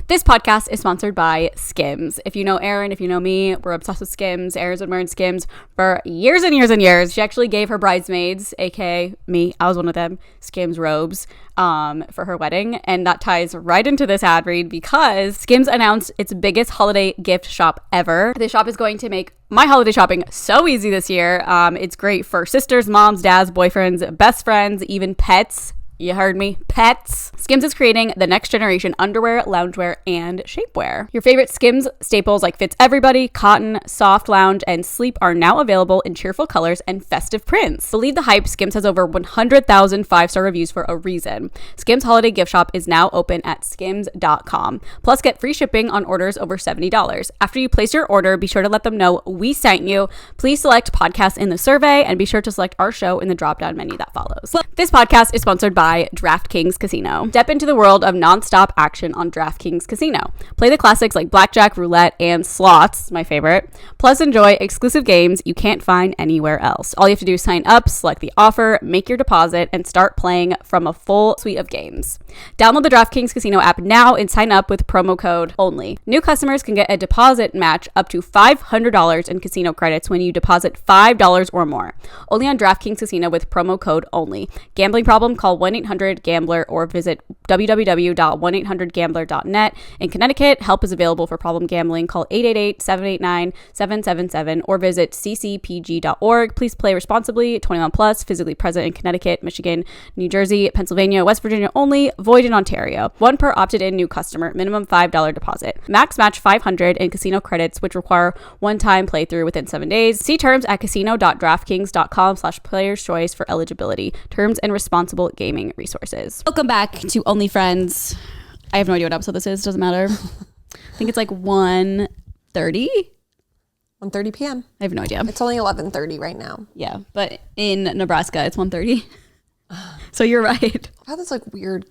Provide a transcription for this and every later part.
This podcast is sponsored by Skims. If you know Erin, if you know me, we're obsessed with Skims. Erin's been wearing Skims for years and years and years. She actually gave her bridesmaids, aka me, I was one of them, Skims robes for her wedding. And that ties right into this ad read because Skims announced its biggest holiday gift shop ever. This shop is going to make my holiday shopping so easy this year. It's great for sisters, moms, dads, boyfriends, best friends, even pets. You heard me, pets. Skims is creating the next generation underwear, loungewear, and shapewear. Your favorite Skims staples like Fits Everybody, Cotton, Soft Lounge, and Sleep are now available in cheerful colors and festive prints. Believe the hype, Skims has over 100,000 five-star reviews for a reason. Skims holiday gift shop is now open at skims.com. Plus, get free shipping on orders over $70. After you place your order, be sure to let them know we sent you. Please select podcast in the survey and be sure to select our show in the drop-down menu that follows. This podcast is sponsored by DraftKings Casino. Step into the world of nonstop action on DraftKings Casino. Play the classics like blackjack, roulette, and slots, my favorite. Plus, enjoy exclusive games you can't find anywhere else. All you have to do is sign up, select the offer, make your deposit, and start playing from a full suite of games. Download the DraftKings Casino app now and sign up with promo code ONLY. New customers can get a deposit match up to $500 in casino credits when you deposit $5 or more. Only on DraftKings Casino with promo code ONLY. Gambling problem? Call 1-800-GAMBLER or visit www.1800gambler.net. In Connecticut, help is available for problem gambling. Call 888-789-7777 or visit ccpg.org. Please play responsibly. 21 plus, physically present in Connecticut, Michigan, New Jersey, Pennsylvania, West Virginia only. Void in Ontario. One per opted-in new customer. Minimum $5 deposit. Max match $500 in casino credits, which require one-time playthrough within 7 days. See terms at casino.draftkings.com/player's choice for eligibility. Terms and responsible gaming resources. Welcome back to Only Friends. I have no idea what episode this is. Doesn't matter. I think it's like 1:30. 1:30 p.m. I have no idea. It's only 11:30 right now. Yeah, but in Nebraska, it's 1:30. So you're right. I had this like weird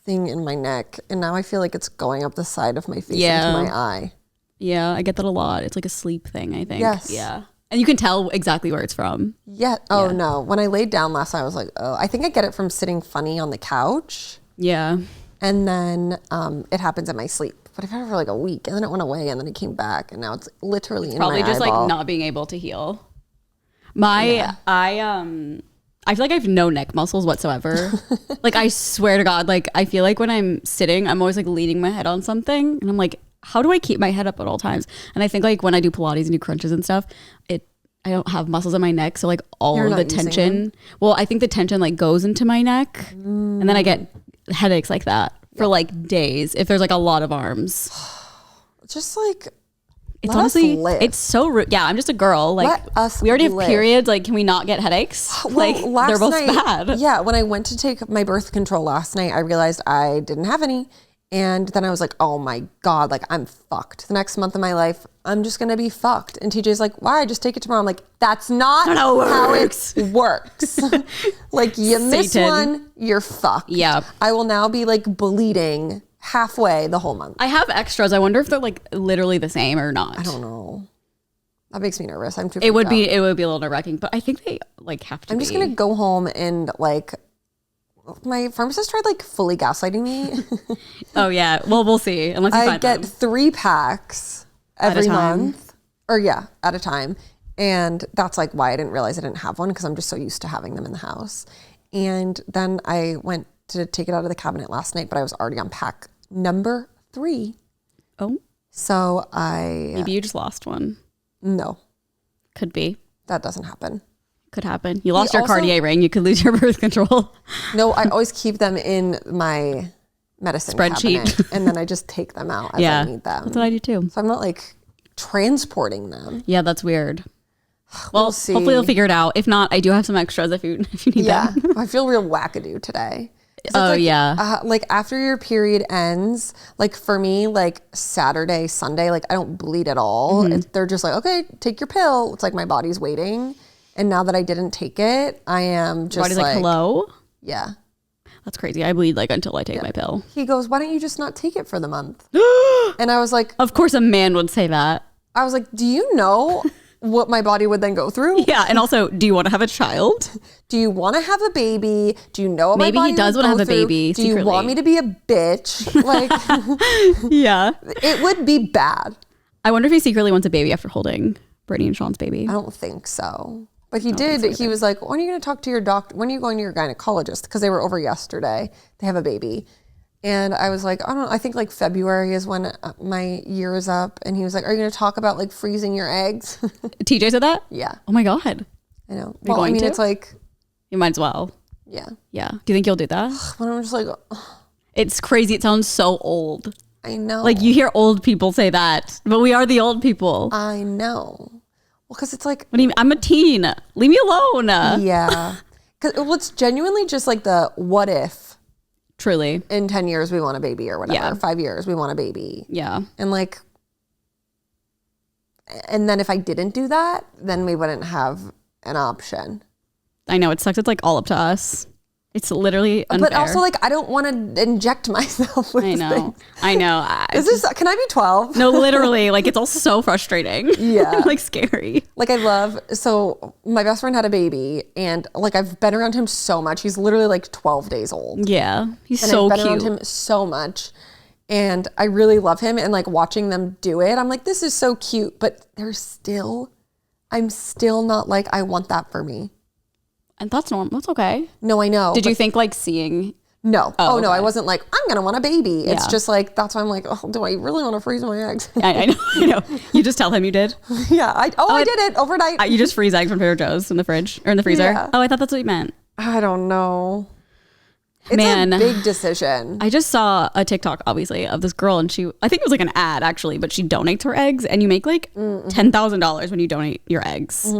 thing in my neck, and now I feel like it's going up the side of my face into my eye. Yeah, I get that a lot. It's like a sleep thing, I think. Yes. Yeah. And you can tell exactly where it's from. Yeah. Oh, yeah. No. When I laid down last night, I was like, oh, I think I get it from sitting funny on the couch. Yeah. And then it happens in my sleep. But I've had it for like a week, and then it went away, and then it came back, and now it's literally in my eyeball. Probably just like not being able to heal. I feel like I have no neck muscles whatsoever. Like, I swear to God, like, I feel like when I'm sitting, I'm always like leaning my head on something. And I'm like, how do I keep my head up at all times? And I think like when I do Pilates and do crunches and stuff, I don't have muscles in my neck. So like all of the tension, well, I think the tension like goes into my neck. And then I get headaches like that for like days if there's like a lot of arms. Just like... It's honestly, it's so rude. Yeah, I'm just a girl. Like, we already have periods. Like, can we not get headaches? Well, like, they're both bad. Yeah, when I went to take my birth control last night, I realized I didn't have any. And then I was like, oh my God, like, I'm fucked. The next month of my life, I'm just going to be fucked. And TJ's like, why? Just take it tomorrow. I'm like, that's not how it works. Like, you miss one, you're fucked. Yeah. I will now be like bleeding halfway the whole month. I have extras. I wonder if they're like literally the same or not. I don't know. That makes me nervous. I'm too. It would be a little nerve-wracking, but I think they like have to. I'm just gonna go home and like. My pharmacist tried like fully gaslighting me. Oh yeah. Well, we'll see. Unless you find get 3 packs every month, or at a time, and that's like why I didn't realize I didn't have one because I'm just so used to having them in the house. And then I went to take it out of the cabinet last night, but I was already on pack number 3. Oh. So maybe you just lost one. No. Could be. That doesn't happen. Could happen. You lost your Cartier ring. You could lose your birth control. No, I always keep them in my medicine spreadsheet, cabinet, and then I just take them out as I need them. That's what I do too. So I'm not like transporting them. Yeah, that's weird. Well, hopefully they'll figure it out. If not, I do have some extras if you need them. I feel real wackadoo today. Oh, like, yeah. Like after your period ends, like for me, like Saturday, Sunday, like I don't bleed at all. Mm-hmm. They're just like, okay, take your pill. It's like my body's waiting. And now that I didn't take it, I am just body's like, hello? Yeah. That's crazy. I bleed like until I take my pill. He goes, why don't you just not take it for the month? And I was like, of course a man would say that. I was like, do you know what my body would then go through. Yeah, and also, do you want to have a child? Do you want to have a baby? Do you know what Maybe my body he does would want to go have a through? baby Do you secretly. want me to be a bitch? Like, Yeah. it would be bad. I wonder if he secretly wants a baby after holding Brittany and Sean's baby. I don't think so. But he did. He was like, when are you going to talk to your doctor? When are you going to your gynecologist? Because they were over yesterday. They have a baby. And I was like, I don't know. I think like February is when my year is up. And he was like, are you going to talk about like freezing your eggs? TJ said that? Yeah. Oh my God. I know. You're going to? It's like, You might as well. yeah. Yeah. Do you think you'll do that? But I'm just like, It's crazy. It sounds so old. I know. Like you hear old people say that, but we are the old people. I know. Well, because it's like, What do you mean? I'm a teen. Leave me alone. yeah. Well, it's genuinely just like the what if Truly. in 10 years we want a baby or whatever. Yeah. 5 years we want a baby. Yeah. And like, and then if I didn't do that, then we wouldn't have an option. I know. It sucks. It's like all up to us. It's literally unfair. But also like, I don't want to inject myself with I know. things. I know. Can I be 12? No, literally. Like it's all so frustrating. Yeah. Like scary. Like so my best friend had a baby and like I've been around him so much. He's literally like 12 days old. Yeah. He's And so I've been cute. around him so much. And I really love him. And like watching them do it, I'm like, this is so cute. But I'm still not like, I want that for me. And that's normal. That's okay. No, I know. Did you think like seeing? No. Oh, No, okay. I wasn't like, I'm going to want a baby. It's Yeah. just like, that's why I'm like, oh, do I really want to freeze my eggs? I know. I know. You just tell him you did. Yeah. I did it overnight. You just freeze eggs from Trader Joe's in the fridge or in the freezer. Yeah. Oh, I thought that's what you meant. I don't know. It's Man. a big decision. I just saw a TikTok, obviously, of this girl, and I think it was like an ad actually, but she donates her eggs, and you make like $10,000 when you donate your eggs,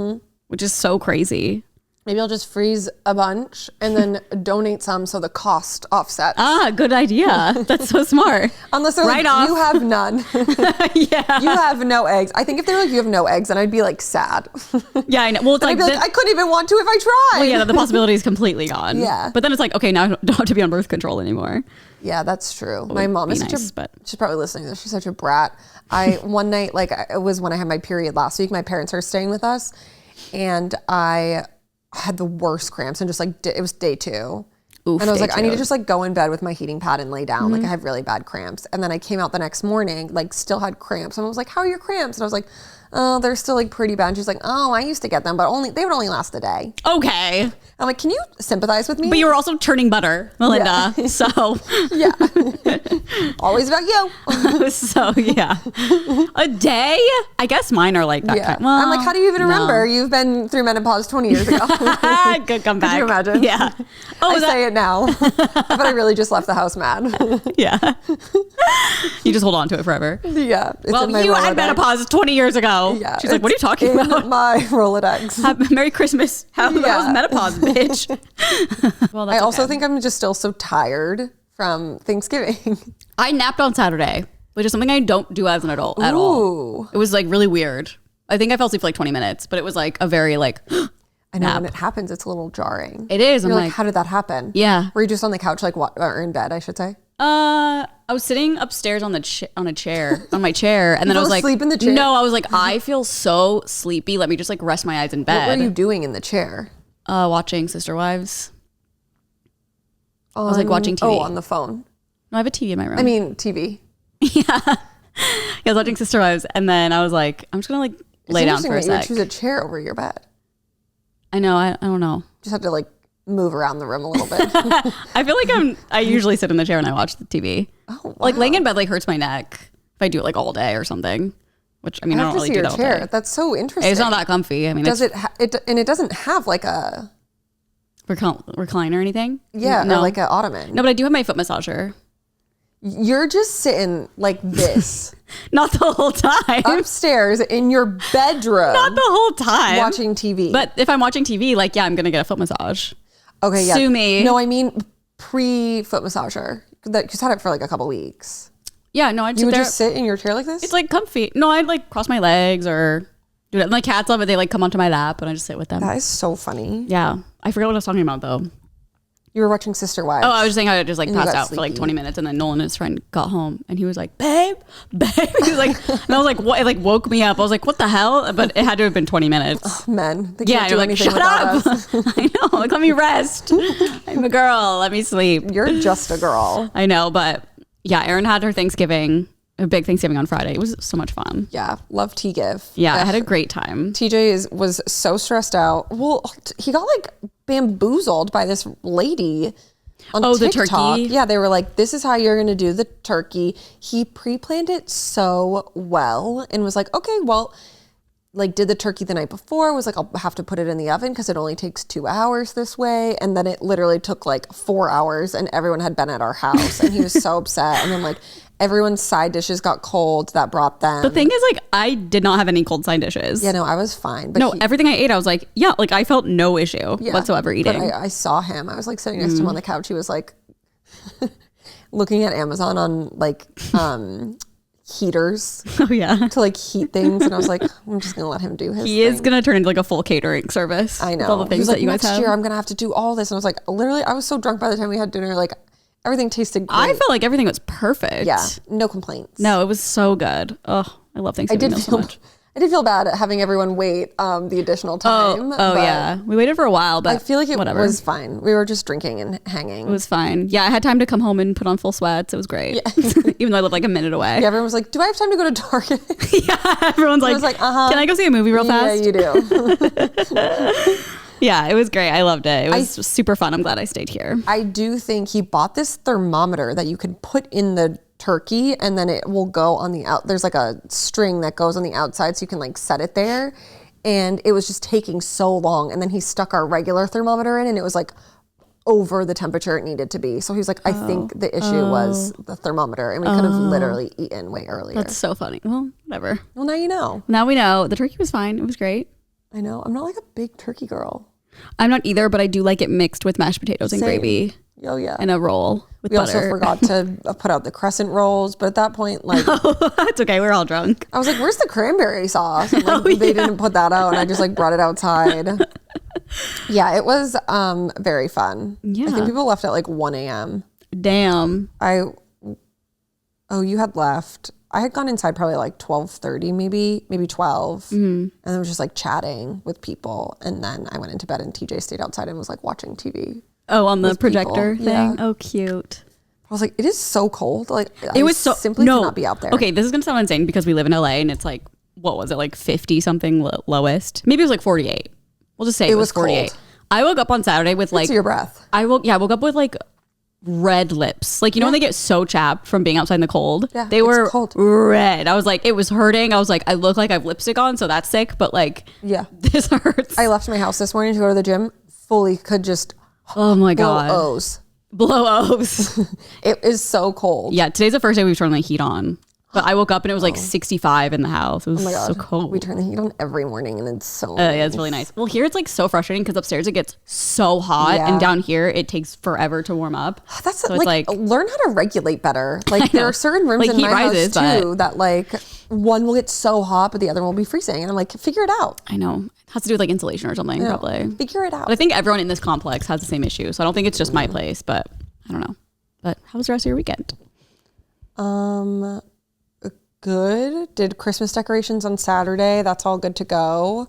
which is so crazy. Maybe I'll just freeze a bunch and then donate some so the cost offsets. Ah, good idea. That's so smart. Unless they're Right like, off. you have none. Yeah. You have no eggs. I think if they're like, you have no eggs, then I'd be like sad. Yeah, I know. Well, it's I'd like, be like, I couldn't even want to if I tried. well, yeah, the possibility is completely gone. Yeah. But then it's like, okay, now I don't have to be on birth control anymore. Yeah, that's true. My mom be is such nice, a, but- she's probably listening to this. She's such a brat. One night, like it was when I had my period last week, my parents are staying with us and I had the worst cramps and just like, it was day 2. Oof, and I was day like, I need to two. just like go in bed with my heating pad and lay down. Like I have really bad cramps. And then I came out the next morning, like still had cramps. And I was like, how are your cramps? And I was like, oh, they're still like pretty bad. And she's like, oh, I used to get them, but they would only last a day. Okay. I'm like, can you sympathize with me? But you were also churning butter, Melinda. Yeah. So, Yeah. Always about you. so yeah. A day? I guess mine are like that Yeah. kind. Well, I'm like, how do you even remember? You've been through menopause 20 years ago. Good comeback. Could you imagine? Yeah. Oh, I is that- say it now, but I really just left the house mad. yeah. You just hold on to it forever. Yeah. It's Well, in my you had Rolodex. menopause 20 years ago. Yeah. She's like, what are you it's talking in about? my Rolodex. Merry Christmas. How was Yeah. menopause, bitch? Well, I that's also okay. think I'm just still so tired from Thanksgiving. I napped on Saturday, which is something I don't do as an adult at all. Ooh. It was like really weird. I think I fell asleep for like 20 minutes, but it was like a very like, I know nap. when it happens, it's a little jarring. It is. You're I'm like, like, how did that happen? yeah. Were you just on the couch, like, or in bed, I should say? I was sitting upstairs on on a chair, on my chair, and then I fell was like, asleep in the chair? no, I was like, I feel so sleepy. Let me just like rest my eyes in bed. What were you doing in the chair? Watching Sister Wives. I was like watching TV. Oh, on the phone. No, I have a TV in my room. I mean, TV. yeah. I was watching Sister Wives, and then I was like, I'm just gonna like lay down for a It's interesting that sec. you would choose a chair over your bed. I know. I don't know. Just have to like move around the room a little bit. I feel like I usually sit in the chair and I watch the TV. Oh, wow. Like laying in bed like hurts my neck if I do it like all day or something. Which I mean, I I don't have to really see do your that all chair. day. That's so interesting. It's not that comfy. I mean, Does it's and it doesn't have like a recline or anything. or no, like an ottoman. no, but I do have my foot massager. You're just sitting like this Not the whole time. upstairs in your bedroom Not the whole time. watching TV. But if I'm watching TV, like yeah, I'm gonna get a foot massage. okay, yeah. sue me. No, I mean pre-foot massager. That just had it for like a couple weeks. Yeah, no, I'd You sit would there. just sit in your chair like this? It's like comfy. No, I'd like cross my legs or do that. My cats love it. They like come onto my lap and I just sit with them. That is so funny. Yeah. I forgot what I was talking about though. You were watching Sister Wives. Oh, I was just saying I just like And you passed got out for like sleepy. 20 minutes, and then Nolan and his friend got home, and he was like, babe. He was like, and I was like, what? It like woke me up. I was like, what the hell? But it had to have been 20 minutes. Men. They Yeah, can't you're do like, anything shut up. without us. I know. Like, let me rest. I'm a girl. Let me sleep. You're just a girl. I know, but yeah, Erin had her Thanksgiving, a big Thanksgiving on Friday. It was so much fun. Yeah. Love T-Give. Yeah, I had a great time. TJ was so stressed out. Well, he got like bamboozled by this lady on Oh, the TikTok. turkey? Yeah, they were like, this is how you're going to do the turkey. He pre-planned it so well and was like, okay, well, like did the turkey the night before, was like, I'll have to put it in the oven because it only takes 2 hours this way. And then it literally took like 4 hours and everyone had been at our house and he was so upset. And then like everyone's side dishes got cold that brought them. The thing is, like, I did not have any cold side dishes. Yeah, no, I was fine. But No, everything I ate, I was like, yeah, like I felt no issue Yeah, whatsoever eating. But I saw him. I was like sitting next to him on the couch. He was like looking at Amazon on like heaters Oh yeah. to like heat things. And I was like, I'm just going to let him do his He thing. is going to turn into like a full catering service. I with know. all the He things was that like, you guys next have. year I'm going to have to do all this. And I was like, literally, I was so drunk by the time we had dinner. Like everything tasted great. I felt like everything was perfect. Yeah, no complaints. No, it was so good. Oh, I love Thanksgiving meals so much. I did feel bad at having everyone wait the additional time. Oh but yeah. We waited for a while, but I feel like it whatever. was fine. We were just drinking and hanging. It was fine. Yeah, I had time to come home and put on full sweats. It was great. Even though I lived like a minute away. Yeah, everyone was like, do I have time to go to Target? Yeah, everyone's like, was like, uh-huh. Can I go see a movie real Yeah, fast? you do. Yeah, it was great. I loved it. It was super fun. I'm glad I stayed here. I do think he bought this thermometer that you can put in the turkey and then it will go on the out. There's like a string that goes on the outside so you can like set it there. And it was just taking so long. And then he stuck our regular thermometer in and it was like over the temperature it needed to be. So he was like, I think the issue was the thermometer and we could have literally eaten way earlier. That's so funny. Well, whatever. Well, now you know. Now we know. The turkey was fine. It was great. I know. I'm not like a big turkey girl. I'm not either, but I do like it mixed with mashed potatoes and Same. gravy Oh, yeah. and a roll with We butter. also forgot to put out the crescent rolls. But at that point, like, It's okay. We're all drunk. I was like, where's the cranberry sauce? And like, they didn't put that out and I just like brought it outside. Yeah, it was very fun. Yeah. I think people left at like 1 a.m. Damn. You had left. I had gone inside probably like 12:30, maybe 12. And I was just like chatting with people. And then I went into bed and TJ stayed outside and was like watching TV. Oh, on the With projector people. thing? Yeah. Oh, cute. I was like, it is so cold. Like, It was so simply cannot be out there. Okay, this is gonna sound insane because we live in LA and it's like, what was it, like 50 something lowest? Maybe it was like 48. We'll just say it was 48. cold. I woke up on Saturday with like To your breath. I woke up with like red lips. Like, you know when they get so chapped from being outside in the cold? Yeah, They it's were cold. red. I was like, it was hurting. I was like, I look like I have lipstick on, so that's sick, but like Yeah. this hurts. I left my house this morning to go to the gym. Fully could just Oh my blow god. O's. Blow O's. It is so cold. Yeah, today's the first day we've turned the heat on. But I woke up and it was like 65 in the house. It was Oh my God. so cold. We turn the heat on every morning and it's so Yeah, it's really nice. Well, here it's like so frustrating because upstairs it gets so hot, Yeah. and down here it takes forever to warm up. That's So it's like, learn how to regulate better. Like there know. are certain rooms Like, in heat my rises, house too that like one will get so hot but the other one will be freezing and I'm like, figure it out. I know. It has to do with like insulation or something, probably. Figure it out. But I think everyone in this complex has the same issue. So I don't think it's just my place, but I don't know. But how was the rest of your weekend? Good. Did Christmas decorations on Saturday. That's all good to go.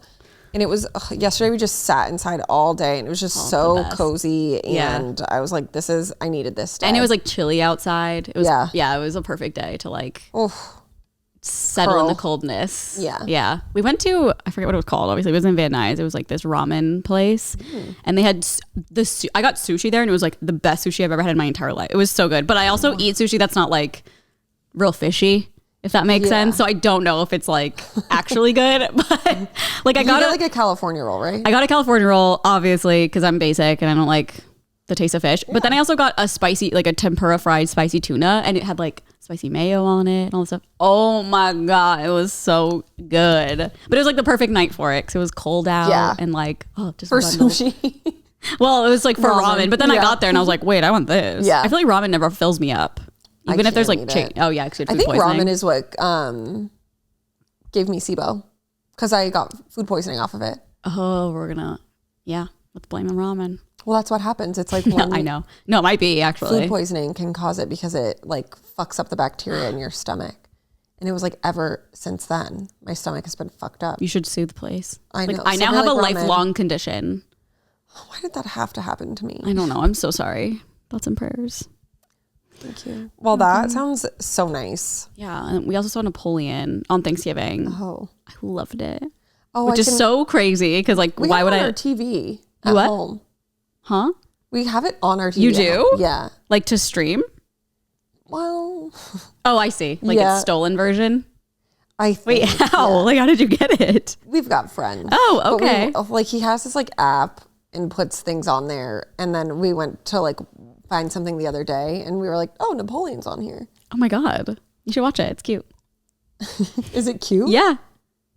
And it was yesterday we just sat inside all day and it was just so best. cozy Yeah. and I was like, I needed this day. And it was like chilly outside. It was Yeah. it was a perfect day to like Oof. settle in the Curl. coldness. Yeah. Yeah. We went to, I forget what it was called. Obviously, it was in Van Nuys. It was like this ramen place. And they had I got sushi there and it was like the best sushi I've ever had in my entire life. It was so good. But I also eat sushi that's not like real fishy, if that makes sense. So I don't know if it's like actually good. But like I You got get like a California roll, right? I got a California roll, obviously, because I'm basic and I don't like the taste of fish. But then I also got a spicy, like a tempura fried spicy tuna, and it had like spicy mayo on it and all this stuff. Oh my God, it was so good. But it was like the perfect night for it because it was cold out Yeah. and like, just For bundled. sushi. Well, it was like for ramen. But then I Yeah. got there and I was like, wait, I want this. Yeah. I feel like ramen never fills me up. Even if there's can't like, eat it. oh yeah, because I think ramen is what gave me SIBO because I got food poisoning off of it. Oh, let's blame the ramen. Well, that's what happens. It's like Yeah, I know. No, it might be actually. Food poisoning can cause it because it like fucks up the bacteria in your stomach. And it was like ever since then, my stomach has been fucked up. You should sue the place. I know. I now have a lifelong condition. Why did that have to happen to me? I don't know. I'm so sorry. Thoughts and prayers. Thank you. Well, that sounds so nice. Yeah. And we also saw Napoleon on Thanksgiving. Oh. I loved it. Oh, which is so crazy because like, why would I? Our TV at what? home. Huh? We have it on our TV. You do? Yeah. Like to stream? Well. Oh, I see. Like it's stolen version? I think. Wait, how? Yeah. Like how did you get it? We've got friends. Oh, okay. Like he has this like app and puts things on there. And then we went to like find something the other day and we were like, oh, Napoleon's on here. Oh my God. You should watch it. It's cute. Is it cute? Yeah.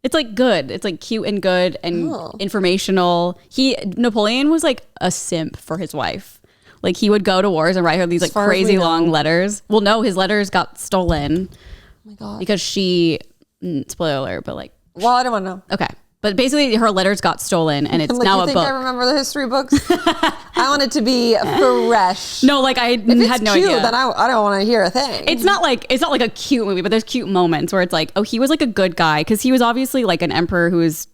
It's like good. It's like cute and good and informational. Napoleon was like a simp for his wife. Like he would go to wars and write her these like crazy long letters. Well, no, his letters got stolen. Oh my God. Because spoiler alert, but like. Well, I don't want to know. Okay. But basically her letters got stolen and it's like, now you a think book. I remember the history books? I want it to be fresh. No, like I had no cute, idea. Then I don't want to hear a thing. It's not like a cute movie, but there's cute moments where it's like, oh, he was like a good guy because he was obviously like an emperor who was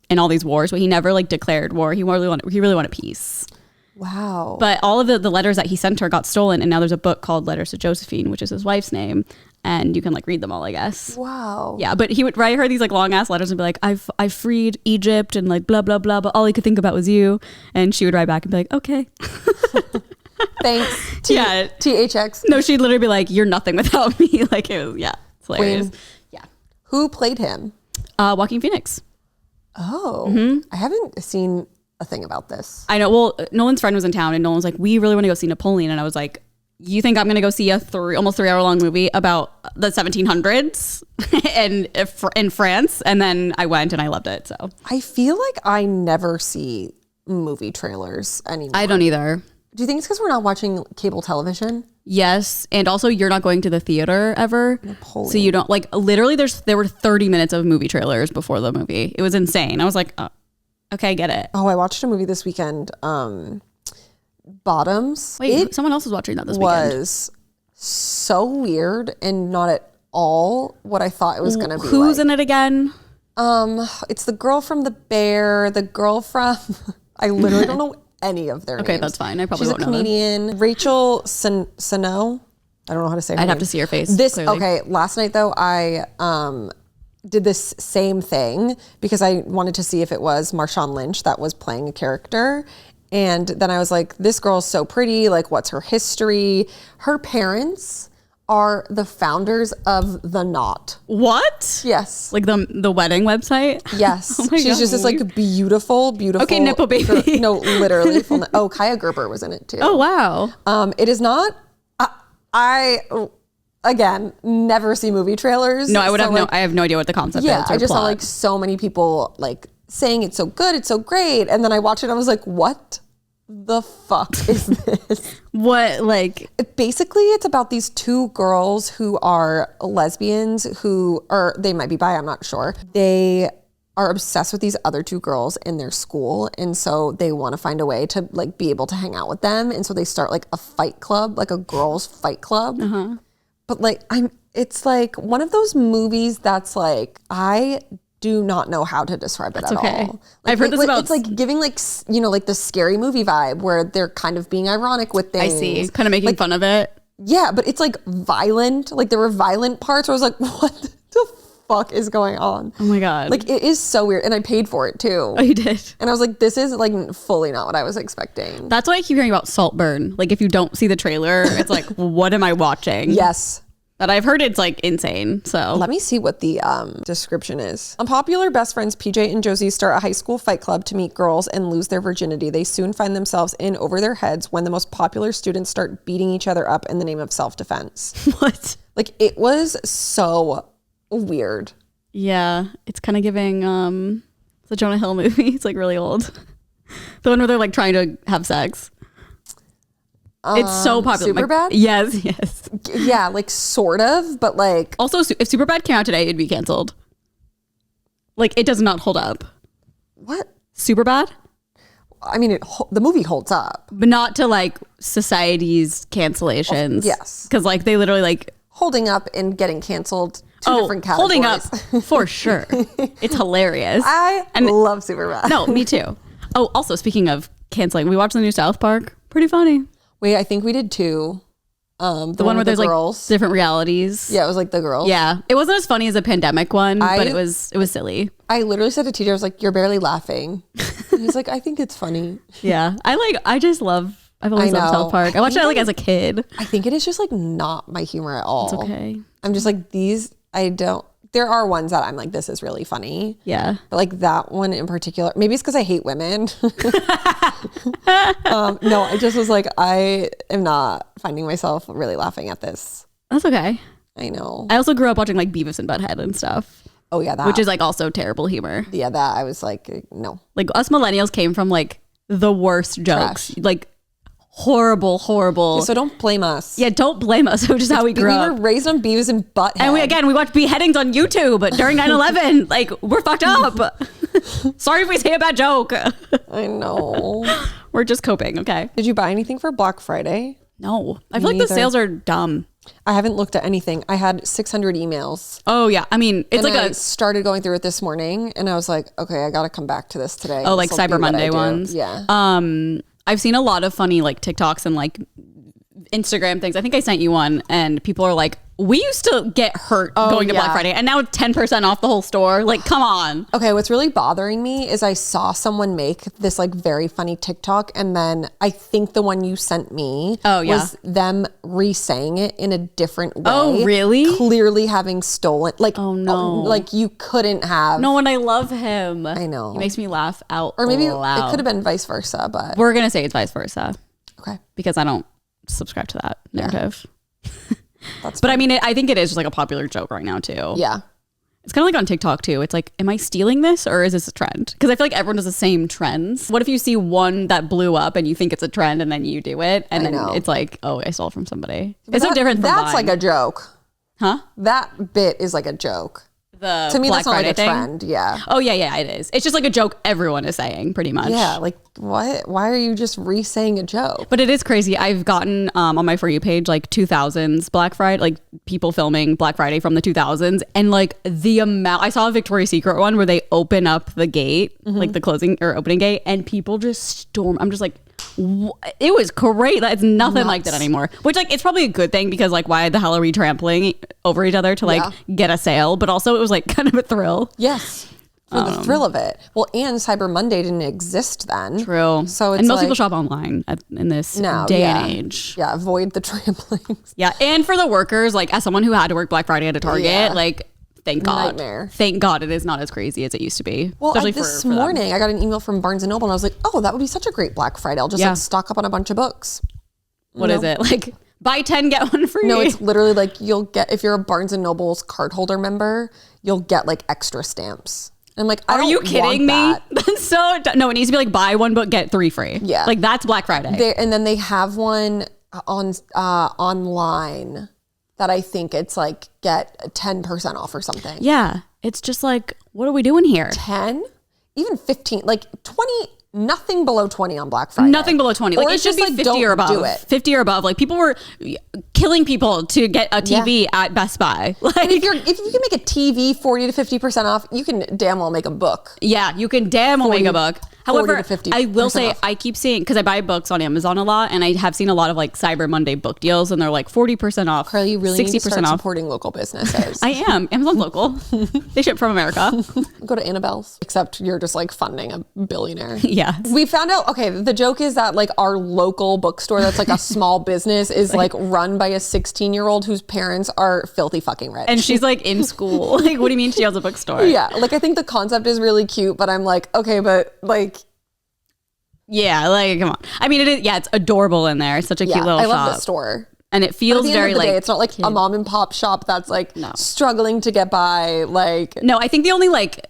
in all these wars, but he never like declared war. He really wanted peace. Wow. But all of the letters that he sent her got stolen, and now there's a book called Letters to Josephine, which is his wife's name, and you can like read them all, I guess. Wow. Yeah, but he would write her these like long ass letters and be like, I freed Egypt and like blah blah blah, but all he could think about was you, and she would write back and be like, okay. Thanks. Yeah. THX. No, she'd literally be like, you're nothing without me. Like it was, yeah, it's hilarious. Queen. Yeah. Who played him? Joaquin Phoenix. Oh, I haven't seen a thing about this. I know. Well, Nolan's friend was in town and Nolan's like, we really want to go see Napoleon. And I was like, you think I'm going to go see a almost 3 hour long movie about the 1700s and in France? And then I went and I loved it. So I feel like I never see movie trailers anymore. I don't either. Do you think it's because we're not watching cable television? Yes. And also you're not going to the theater ever. Napoleon. So you don't like literally there were 30 minutes of movie trailers before the movie. It was insane. I was like, oh, okay, I get it. Oh, I watched a movie this weekend. Bottoms. Wait, someone else was watching that this weekend. Was so weird and not at all what I thought it was going to be. Who's in it again? It's the girl from The Bear, the girl from I literally don't know any of their names. Okay, that's fine. I probably She's won't a know them. Rachel Sano. I don't know how to say her I'd name. have to see her face. Clearly. Okay, last night though I did this same thing because I wanted to see if it was Marshawn Lynch that was playing a character. And then I was like, this girl's so pretty. Like, what's her history? Her parents are the founders of The Knot. What? Yes. Like the wedding website? Yes. Oh She's just this like beautiful. Okay, nipple baby. No, literally. Kaya Gerber was in it too. Oh, wow. It is not, I again, never see movie trailers. No, I would have I have no idea what the concept is. Yeah, I just plot. saw like so many people like saying it's so good, it's so great. And then I watched it and I was like, what the fuck is this? What, like? Basically, it's about these two girls who are lesbians or they might be bi, I'm not sure. They are obsessed with these other two girls in their school. And so they want to find a way to like be able to hang out with them. And so they start like a fight club, like a girls fight club. Uh-huh. But like, it's like one of those movies that's like, I do not know how to describe it at all. Like, I've heard this about. It's like giving like, like the scary movie vibe where they're kind of being ironic with things. I see. Kind of making like, fun of it. Yeah, but it's like violent. Like there were violent parts where I was like, what the fuck is going on? Oh my God. Like it is so weird. And I paid for it too. Oh, you did? And I was like, this is like fully not what I was expecting. That's why I keep hearing about Saltburn. Like if you don't see the trailer, it's like, what am I watching? Yes. But I've heard it's like insane. So let me see what the description is. Unpopular best friends PJ and Josie start a high school fight club to meet girls and lose their virginity. They soon find themselves in over their heads when the most popular students start beating each other up in the name of self-defense. What? Like it was so weird. Yeah, it's kind of giving the Jonah Hill movie. It's like really old. The one where they're like trying to have sex. It's so popular. Superbad? Yes. Yeah, like sort of, but like also if Superbad came out today, it'd be canceled. Like it does not hold up. What? Superbad? I mean, the movie holds up. But not to like society's cancellations. Yes. Because like they literally like. Holding up and getting canceled. Two different categories. Holding up for sure. It's hilarious. I love Superbad. No, me too. Oh, also speaking of canceling, we watched the new South Park. Pretty funny. Wait, I think we did 2. The one where there's girls. Like different realities. Yeah, it was like the girls. Yeah, it wasn't as funny as the pandemic one, but it was silly. I literally said to TJ, I was like, "You're barely laughing." And he's like, "I think it's funny." Yeah, I've always loved South Park. I watched it like as a kid. I think it is just like not my humor at all. It's okay. I'm just like there are ones that I'm like, this is really funny. Yeah. But like that one in particular, maybe it's because I hate women. No, I just was like, I am not finding myself really laughing at this. That's okay. I know. I also grew up watching like Beavis and Butthead and stuff. Oh yeah, that. Which is like also terrible humor. Yeah, that I was like, no. Like us millennials came from like the worst jokes. Trash. Like horrible. Yeah, so don't blame us. Yeah, don't blame us. Which is how we grew up. We were raised on Beavis and Butthead. And we watched beheadings on YouTube during 9/11. Like we're fucked up. Sorry if we say a bad joke. I know. We're just coping. Okay. Did you buy anything for Black Friday? No. I feel like the sales are dumb. I haven't looked at anything. I had 600 emails. Oh yeah. I mean, it's and like I started going through it this morning and I was like, okay, I got to come back to this today. Oh, like Cyber Monday ones. Yeah. I've seen a lot of funny like TikToks and like Instagram things. I think I sent you one and people are like, we used to get hurt going to Black Friday and now it's 10% off the whole store. Like, come on. Okay, what's really bothering me is I saw someone make this like very funny TikTok and then I think the one you sent me was them re-saying it in a different way. Oh, really? Clearly having stolen. Like, oh no. Like you couldn't have. No, and I love him. I know. He makes me laugh out Or maybe loud. it could have been vice versa, but. We're going to say it's vice versa. Okay. Because I don't subscribe to that narrative. That's but I mean, I think it is just like a popular joke right now too. Yeah. It's kind of like on TikTok too. It's like, am I stealing this or is this a trend? Because I feel like everyone does the same trends. What if you see one that blew up and you think it's a trend and then you do it and then it's like, oh, I stole it from somebody. But it's so different from That's buying. like a joke. Huh? That bit is like a joke. The to me, Black that's not Friday like a thing? trend. Yeah. Oh yeah, it is. It's just like a joke everyone is saying pretty much. Yeah. Like what? Why are you just re-saying a joke? But it is crazy. I've gotten on my For You page like 2000s Black Friday, like people filming Black Friday from the 2000s. And like the amount, I saw a Victoria's Secret one where they open up the gate, like the closing or opening gate and people just storm. I'm just like, it was great. That's nothing like that anymore. Which like it's probably a good thing because like why the hell are we trampling over each other to like get a sale? But also it was like kind of a thrill. Yes. For the thrill of it. Well, and Cyber Monday didn't exist then. True. So it's and most like, people shop online in this day and age. Yeah, avoid the tramplings. Yeah, and for the workers, like as someone who had to work Black Friday at a Target, like thank God. Nightmare. Thank God it is not as crazy as it used to be. Well, this morning I got an email from Barnes & Noble and I was like, oh, that would be such a great Black Friday. I'll just like stock up on a bunch of books. What is it? Like buy 10, get one free? No, it's literally like you'll get, if you're a Barnes & Noble's cardholder member, you'll get like extra stamps. I'm like, are you kidding me? That's so no. It needs to be like buy one book get 3 free. Yeah, like that's Black Friday. And then they have one on online that I think it's like get 10% off or something. Yeah, it's just like what are we doing here? 10, even 15, like 20. Nothing below 20 on Black Friday. Nothing below 20. Like it should be 50 or above. Do it. 50 or above. Like people were killing people to get a TV at Best Buy. Like and if you can make a TV 40 to 50% off, you can damn well make a book. Yeah, you can damn well make a book. However, I will say off. I keep seeing, because I buy books on Amazon a lot, and I have seen a lot of like Cyber Monday book deals, and they're like 40% off, Carly, you really 60% need to start off. Supporting local businesses. I am. Amazon's local. They ship from America. Go to Annabelle's, except you're just like funding a billionaire. Yeah. We found out, okay, the joke is that like our local bookstore that's like a small business is like run by a 16-year-old whose parents are filthy fucking rich. And she's like in school. Like, what do you mean she has a bookstore? Yeah. Like I think the concept is really cute, but I'm like, okay, but like, yeah, like come on. I mean, it is. Yeah, it's adorable in there. It's such a cute little shop. I love the store, and it feels very like. It's not like a mom and pop shop that's like struggling to get by. Like no, I think the only like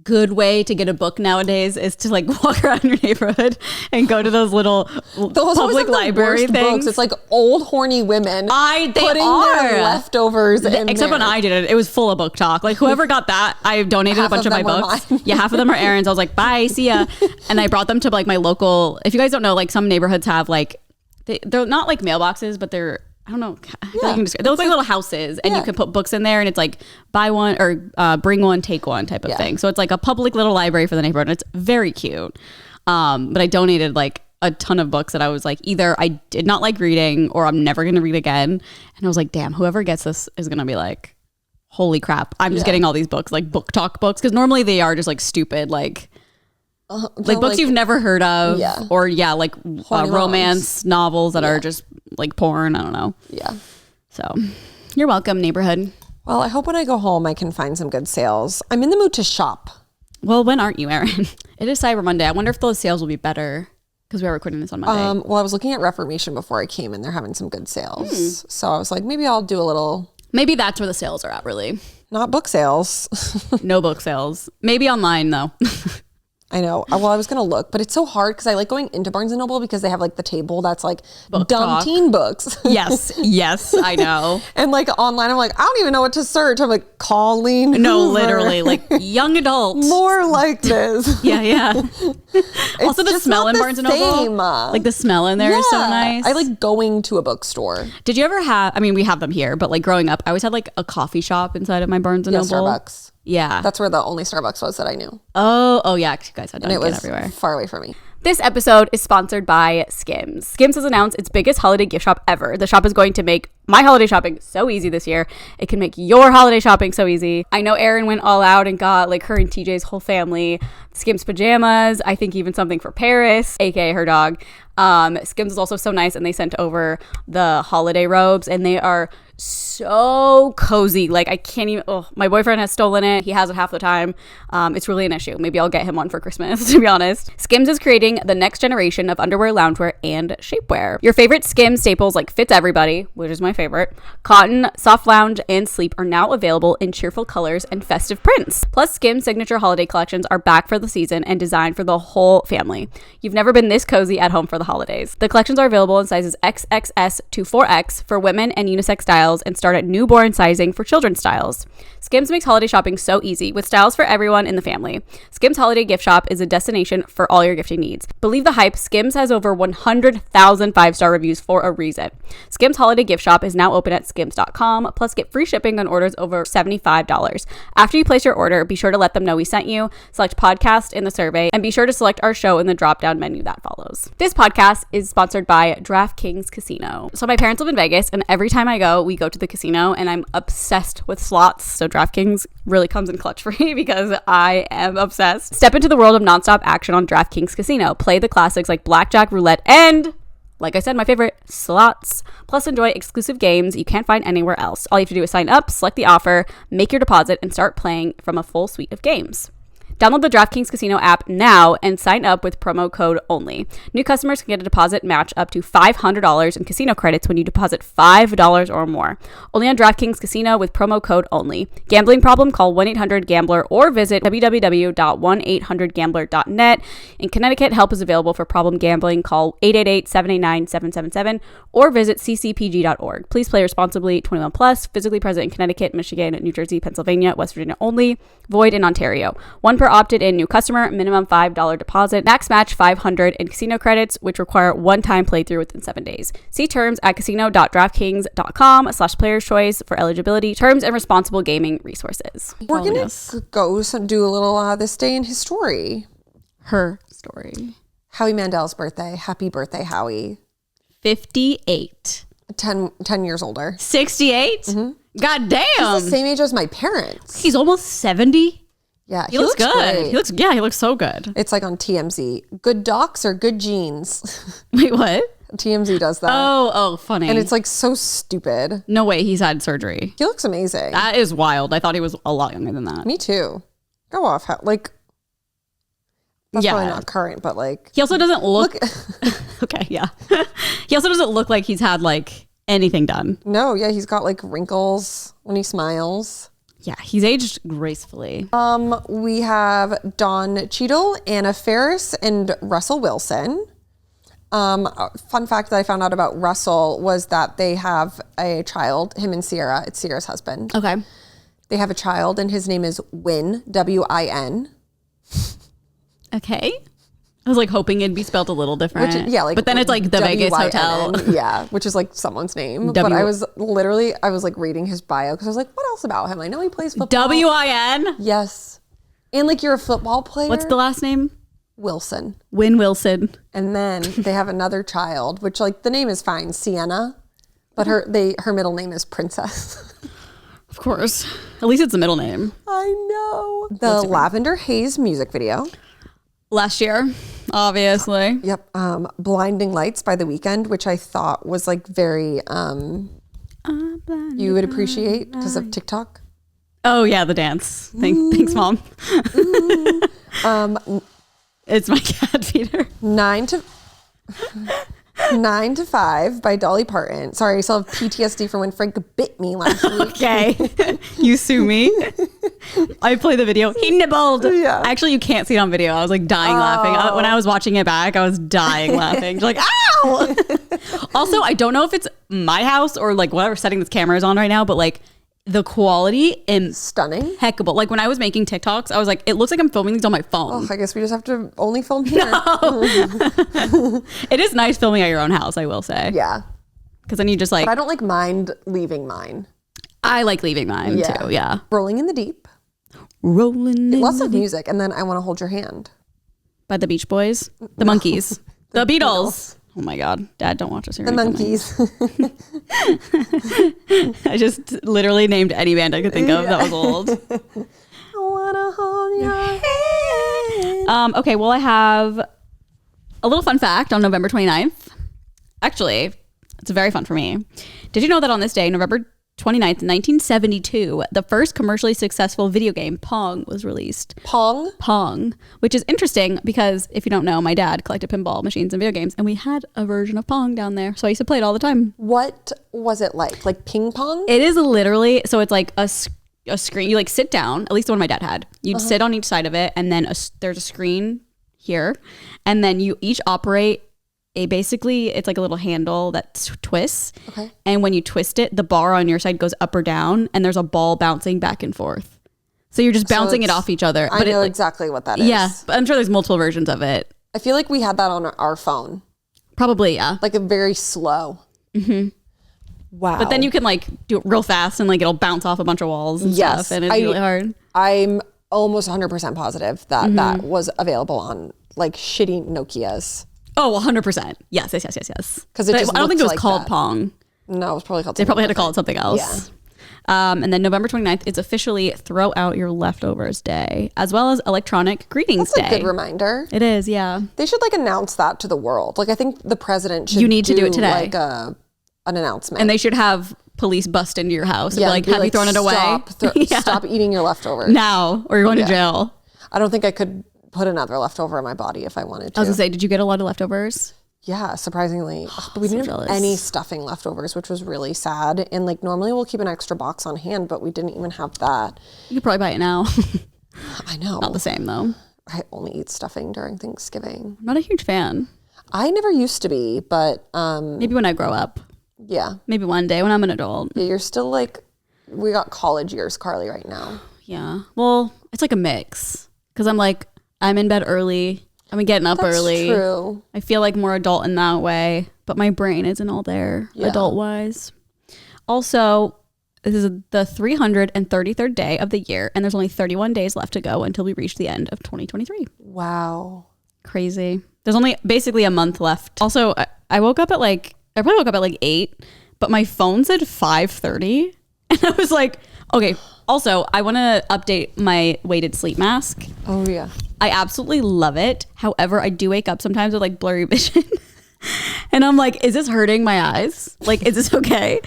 good way to get a book nowadays is to like walk around your neighborhood and go to those little public library things. Books. It's like old horny women they putting their leftovers in except there. when I did it, it was full of book talk. Like whoever got that, I donated a bunch of my books. Yeah, half of them are Erin's. I was like, bye, see ya. And I brought them to like my local, if you guys don't know, like some neighborhoods have like, they're not like mailboxes, but they're, I don't know. They look like little houses, and you can put books in there, and it's like buy one or bring one, take one type of thing. So it's like a public little library for the neighborhood. And it's very cute. But I donated like a ton of books that I was like, either I did not like reading or I'm never going to read again. And I was like, damn, whoever gets this is going to be like, holy crap. I'm just getting all these books, like book talk books. Because normally they are just like stupid, like books you've never heard of, or like romance novels that are just like porn. I don't know. Yeah. So you're welcome, neighborhood. Well, I hope when I go home I can find some good sales. I'm in the mood to shop. Well, when aren't you, Erin? It is Cyber Monday. I wonder if those sales will be better because we are recording this on Monday. Well, I was looking at Reformation before I came, and they're having some good sales. So I was like, maybe I'll do a little. Maybe that's where the sales are at. Really, not book sales. No book sales. Maybe online though. I know. Well, I was going to look, but it's so hard because I like going into Barnes & Noble because they have like the table that's like book dumb talk. Teen books. Yes, I know. And like online, I'm like, I don't even know what to search. I'm like, Colleen No, Hoover. literally, like young adults. More like this. Yeah. Also the smell in Barnes & Noble. Like the smell in there is so nice. I like going to a bookstore. Did you ever have, I mean, we have them here, but like growing up, I always had like a coffee shop inside of my Barnes & Noble. Starbucks. Yeah. That's where the only Starbucks was that I knew. Oh yeah. You guys had Dunkin' and it was everywhere. Far away from me. This episode is sponsored by Skims. Skims has announced its biggest holiday gift shop ever. The shop is going to make my holiday shopping so easy this year. It can make your holiday shopping so easy. I know Erin went all out and got like her and TJ's whole family Skims pajamas. I think even something for Paris, aka her dog. Skims is also so nice, and they sent over the holiday robes, and they are so cozy. Like I can't even, my boyfriend has stolen it. He has it half the time. It's really an issue. Maybe I'll get him one for Christmas, to be honest. Skims is creating the next generation of underwear, loungewear, and shapewear. Your favorite Skims staples like Fits Everybody, which is my favorite, cotton, soft lounge, and sleep are now available in cheerful colors and festive prints. Plus, Skims signature holiday collections are back for the season and designed for the whole family. You've never been this cozy at home for the holidays. The collections are available in sizes XXS to 4X for women and unisex styles, and start at newborn sizing for children's styles. Skims makes holiday shopping so easy with styles for everyone in the family. Skims Holiday Gift Shop is a destination for all your gifting needs. Believe the hype, Skims has over 100,000 5-star reviews for a reason. Skims Holiday Gift Shop is now open at skims.com, plus get free shipping on orders over $75. After you place your order, be sure to let them know we sent you, select podcast in the survey, and be sure to select our show in the drop-down menu that follows. This podcast is sponsored by DraftKings Casino. So my parents live in Vegas, and every time I go, we go to the casino, and I'm obsessed with slots. So DraftKings really comes in clutch for me because I am obsessed. Step into the world of nonstop action on DraftKings Casino. Play the classics like blackjack, roulette, and, like I said, my favorite, slots. Plus, enjoy exclusive games you can't find anywhere else. All you have to do is sign up, select the offer, make your deposit, and start playing from a full suite of games. Download the DraftKings Casino app now and sign up with promo code ONLY. New customers can get a deposit match up to $500 in casino credits when you deposit $5 or more. Only on DraftKings Casino with promo code ONLY. Gambling problem? Call 1-800-GAMBLER or visit www.1800gambler.net. In Connecticut, help is available for problem gambling. Call 888-789-777 or visit ccpg.org. Please play responsibly. 21 plus. Physically present in Connecticut, Michigan, New Jersey, Pennsylvania, West Virginia only. Void in Ontario. One per opted in new customer, minimum $5 deposit, max match $500 in casino credits, which require one-time playthrough within 7 days. See terms at casino.draftkings.com/player's choice for eligibility, terms, and responsible gaming resources. We're going to go do a little this day in his story. Her story. Howie Mandel's birthday. Happy birthday, Howie. 58. 10 years older. 68? Mm-hmm. God damn. He's the same age as my parents. He's almost 70? Yeah, he looks good. Great. He looks so good. It's like on TMZ. Good docs or good genes? Wait, what? TMZ does that. Oh, funny. And it's like so stupid. No way he's had surgery. He looks amazing. That is wild. I thought he was a lot younger than that. Me too. Go off. Like, that's probably not current, but like. He also doesn't look. Okay, yeah. He also doesn't look like he's had like anything done. No, yeah, he's got like wrinkles when he smiles. Yeah, he's aged gracefully. We have Don Cheadle, Anna Faris, and Russell Wilson. A fun fact that I found out about Russell was that they have a child, him and Sierra. It's Sierra's husband. Okay. They have a child, and his name is Win, W-I-N. Okay. I was like hoping it'd be spelled a little different. But then it's like the Vegas hotel. Yeah, which is like someone's name. But I was like reading his bio because I was like, what else about him? I know he plays football. W-I-N? Yes. And like you're a football player. What's the last name? Wilson. Win Wilson. And then they have another child, which like the name is fine, Sienna, but her middle name is Princess. Of course. At least it's a middle name. I know. The Lavender Haze music video. Last year, obviously. Yep. Blinding Lights by The Weeknd, which I thought was like very you would appreciate because of TikTok. Oh yeah, the dance. Thanks, Mom. It's my cat feeder. 9 to 5 by Dolly Parton. Sorry, I still have PTSD from when Frank bit me last week. Okay. You sue me. I play the video. He nibbled. Yeah. Actually, you can't see it on video. I was like dying laughing. When I was watching it back, I was dying laughing. Like, ow! Also, I don't know if it's my house or like whatever setting this camera is on right now, but like the quality is stunning. Impeccable. Like when I was making TikToks, I was like, it looks like I'm filming these on my phone. Oh, I guess we just have to only film here. No. It is nice filming at your own house, I will say. Yeah. Because then you just like... But I don't like mind leaving mine. I like leaving mine too, yeah. Rolling in the Deep. Rolling in Lots of music. And then I Want to Hold Your Hand. By the Beach Boys? The Monkees? The Beatles? Oh my God. Dad, don't watch this. The Monkees. I just literally named any band I could think of that was old. I wanna hold your hand. Okay, well, I have a little fun fact on November 29th. Actually, it's very fun for me. Did you know that on this day, November 29th, 1972, the first commercially successful video game, Pong, was released. Pong? Pong, which is interesting because if you don't know, my dad collected pinball machines and video games, and we had a version of Pong down there. So I used to play it all the time. What was it like? Like ping pong? It is literally, so it's like a screen. You like sit down, at least the one my dad had. You'd sit on each side of it, and then there's a screen here, and then you each operate basically it's like a little handle that twists. Okay. And when you twist it, the bar on your side goes up or down, and there's a ball bouncing back and forth. So you're just bouncing it off each other. I know exactly what that is. Yeah, but I'm sure there's multiple versions of it. I feel like we had that on our phone. Probably, yeah. Like a very slow. Mm-hmm. Wow. But then you can like do it real fast and like it'll bounce off a bunch of walls and stuff, and it's really hard. I'm almost 100% positive that that was available on like shitty Nokias. Oh, 100%. Yes. Because I don't think it was called Pong. No, it was probably called They probably had to call it something else. Yeah. And then November 29th is officially Throw Out Your Leftovers Day, as well as Electronic Greetings Day. That's a good reminder. It is, yeah. They should like announce that to the world. Like I think the president should You need to do it today. Like an announcement. And they should have police bust into your house and be like, have you thrown it away? Stop eating your leftovers. Now, or you're going to jail. I don't think I could put another leftover in my body if I wanted to. I was gonna say, did you get a lot of leftovers? Yeah, surprisingly. But we didn't have any stuffing leftovers, which was really sad. And like normally we'll keep an extra box on hand, but we didn't even have that. You could probably buy it now. I know. Not the same though. I only eat stuffing during Thanksgiving. I'm not a huge fan. I never used to be, but maybe when I grow up. Yeah. Maybe one day when I'm an adult. Yeah, you're still like, we got college years, Carly, right now. Yeah. Well, it's like a mix. Because I'm in bed early. I'm getting up early. That's true. I feel like more adult in that way, but my brain isn't all there adult wise. Also, this is the 333rd day of the year, and there's only 31 days left to go until we reach the end of 2023. Wow. Crazy. There's only basically a month left. Also, I woke up at I probably woke up at 8, but my phone said 5:30, and I was like, okay. Also, I want to update my weighted sleep mask. Oh, yeah. I absolutely love it. However, I do wake up sometimes with like blurry vision. And I'm like, is this hurting my eyes? Like, is this okay?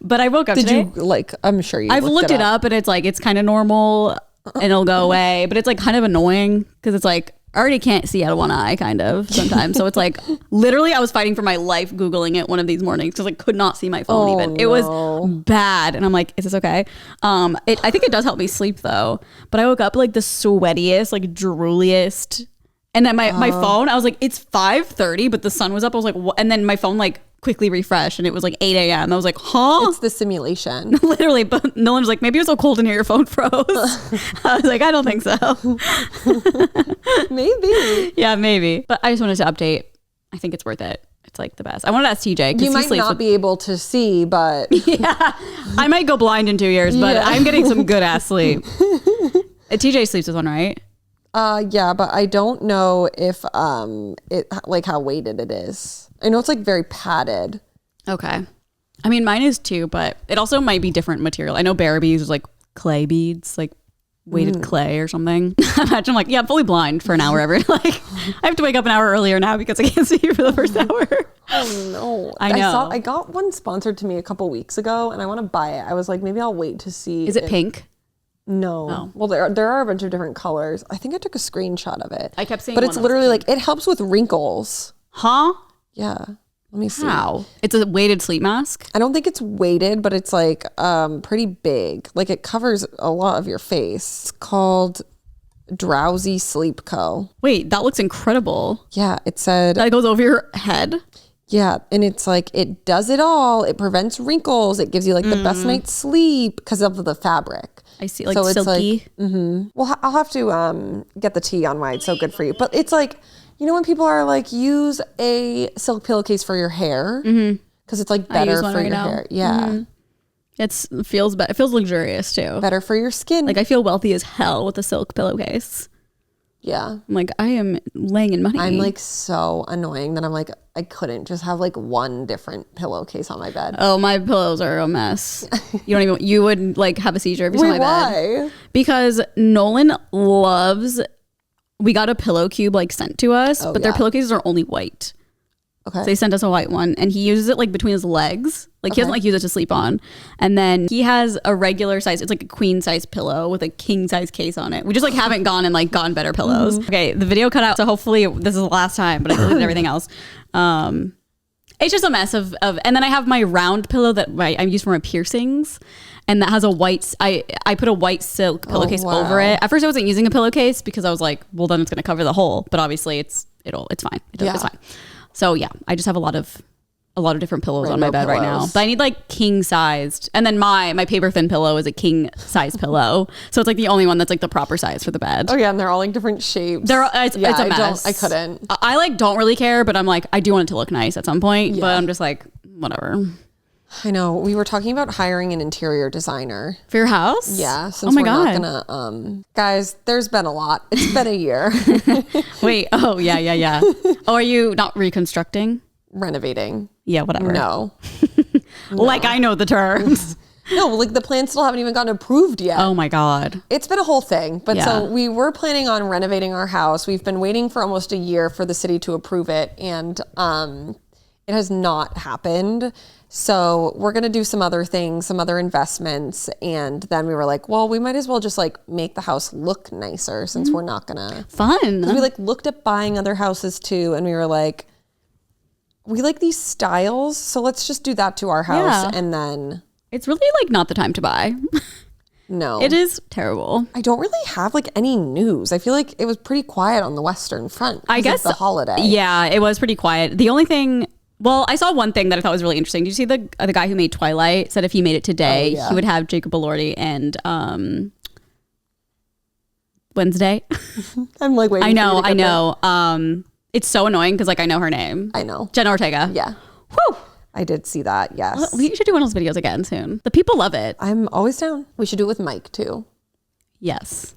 But I woke up today. Did you I'm sure you I've looked it up and it's like, it's kind of normal and it'll go away. But it's like kind of annoying because it's like, I already can't see out of one eye kind of sometimes. So it's like literally I was fighting for my life Googling it one of these mornings because I could not see my phone even. It was bad. And I'm like, is this okay? I think it does help me sleep though. But I woke up like the sweatiest, like drooliest. And then my phone, I was like, it's 5:30, but the sun was up. I was like, what? And then my phone like quickly refreshed and it was like 8 a.m. I was like, huh? It's the simulation. Literally, but Nolan was like, maybe it was so cold in here your phone froze. I was like, I don't think so. Maybe. Yeah, maybe. But I just wanted to update. I think it's worth it. It's like the best. I wanted to ask TJ. You might not be able to see, but yeah, I might go blind in 2 years, but I'm getting some good ass sleep. TJ sleeps with one, right? Yeah, but I don't know if it like how weighted it is. I know it's like very padded. Okay. I mean, mine is too, but it also might be different material. I know Barabee uses like clay beads, like weighted clay or something. Imagine like, yeah, I'm fully blind for an hour every, like I have to wake up an hour earlier now because I can't see you for the first hour. Oh no. I know. I got one sponsored to me a couple weeks ago and I want to buy it. I was like, maybe I'll wait to see. Is it pink? No. Oh. Well, there are a bunch of different colors. I think I took a screenshot of it. I kept seeing but it's literally like, it helps with wrinkles. Huh? Yeah. Let me see. How? It's a weighted sleep mask? I don't think it's weighted, but it's like pretty big. Like it covers a lot of your face. It's called Drowsy Sleep Co. Wait, that looks incredible. Yeah, it said That goes over your head? Yeah, and it's like it does it all. It prevents wrinkles. It gives you like the best night's sleep because of the fabric. I see, like so silky. Well, I'll have to get the tea on why it's so good for you. But it's like, you know when people are like, use a silk pillowcase for your hair because it's like better for your hair. Yeah, it feels luxurious too. Better for your skin. Like I feel wealthy as hell with a silk pillowcase. Yeah, I'm like I am laying in money. I'm like so annoying that I'm like I couldn't just have like one different pillowcase on my bed. Oh, my pillows are a mess. You would like have a seizure if you saw my bed. Why? Because Nolan loves. We got a pillow cube like sent to us, but their pillowcases are only white. Okay. So they sent us a white one and he uses it like between his legs. Like he doesn't like use it to sleep on. And then he has a regular size, it's like a queen size pillow with a king size case on it. We just like haven't gone and like gotten better pillows. Okay, the video cut out. So hopefully this is the last time, but I deleted everything else. It's just a mess of and then I have my round pillow that I use for my piercings. And that has a white, I put a white silk pillowcase over it. At first I wasn't using a pillowcase because I was like, well then it's gonna cover the hole. But obviously it's fine. It's fine. So yeah, I just have a lot of different pillows on my bed right now. But I need like king sized. And then my paper thin pillow is a king size pillow. So it's like the only one that's like the proper size for the bed. Oh yeah, and they're all like different shapes. It's a mess. I couldn't. I like don't really care, but I'm like, I do want it to look nice at some point. But I'm just like, whatever. I know. We were talking about hiring an interior designer. For your house? Yeah. Since we're not gonna guys, there's been a lot. It's been a year. Wait, oh yeah. Oh, are you not reconstructing? Renovating. Yeah, whatever. No. Like I know the terms. No, like the plans still haven't even gotten approved yet. Oh my God. It's been a whole thing. But so we were planning on renovating our house. We've been waiting for almost a year for the city to approve it. And it has not happened. So we're going to do some other things, some other investments. And then we were like, well, we might as well just like make the house look nicer since we're not going to. Fun. We like looked at buying other houses too. And we were like, we like these styles. So let's just do that to our house. Yeah. And then. It's really like not the time to buy. No. It is terrible. I don't really have like any news. I feel like it was pretty quiet on the Western Front. I guess the holiday. Yeah, it was pretty quiet. The only thing. Well, I saw one thing that I thought was really interesting. Did you see the guy who made Twilight said if he made it today, he would have Jacob Elordi and Wednesday. I'm like waiting. I know. It's so annoying because like I know her name. I know. Jenna Ortega. Yeah. Whew. I did see that. Yes. Well, we should do one of those videos again soon. The people love it. I'm always down. We should do it with Mike too. Yes.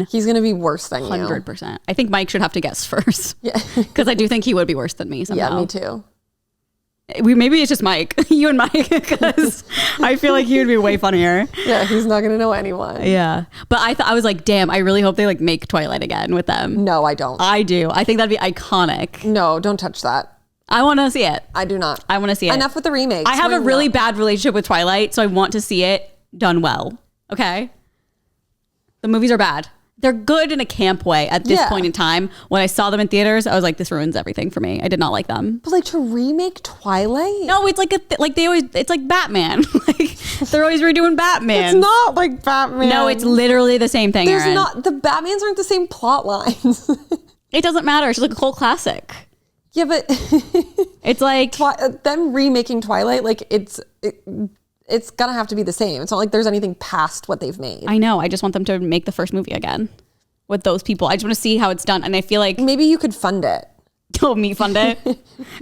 He's going to be worse than you. 100%. I think Mike should have to guess first. Yeah. Because I do think he would be worse than me somehow. Yeah, me too. Maybe it's just Mike, you and Mike, because I feel like he would be way funnier. Yeah, he's not going to know anyone. Yeah. But I was like, damn, I really hope they like make Twilight again with them. No, I don't. I do. I think that'd be iconic. No, don't touch that. I want to see it. I do not. I want to see it. Enough with the remakes. I have a really bad relationship with Twilight, so I want to see it done well. Okay? The movies are bad. they're good in a camp way at this point in time. When I saw them in theaters, I was like, this ruins everything for me. I did not like them. But like to remake Twilight? No, it's like it's like Batman. Like they're always redoing Batman. It's not like Batman. No, it's literally the same thing. There's Erin. not, the Batmans aren't the same plot lines. It doesn't matter. It's like a cult classic. Yeah, but it's like them remaking Twilight, like it's gonna have to be the same. It's not like there's anything past what they've made. I know. I just want them to make the first movie again with those people. I just want to see how it's done. And I feel like maybe you could fund it. Oh, me fund it.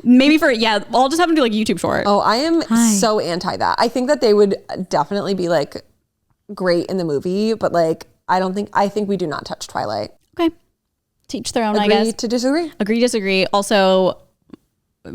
Maybe I'll just have them do like YouTube short. Oh, I am so anti that. I think that they would definitely be like great in the movie, but like I think we do not touch Twilight. Okay. Teach their own, Agree I guess. to disagree. Agree, disagree. Also,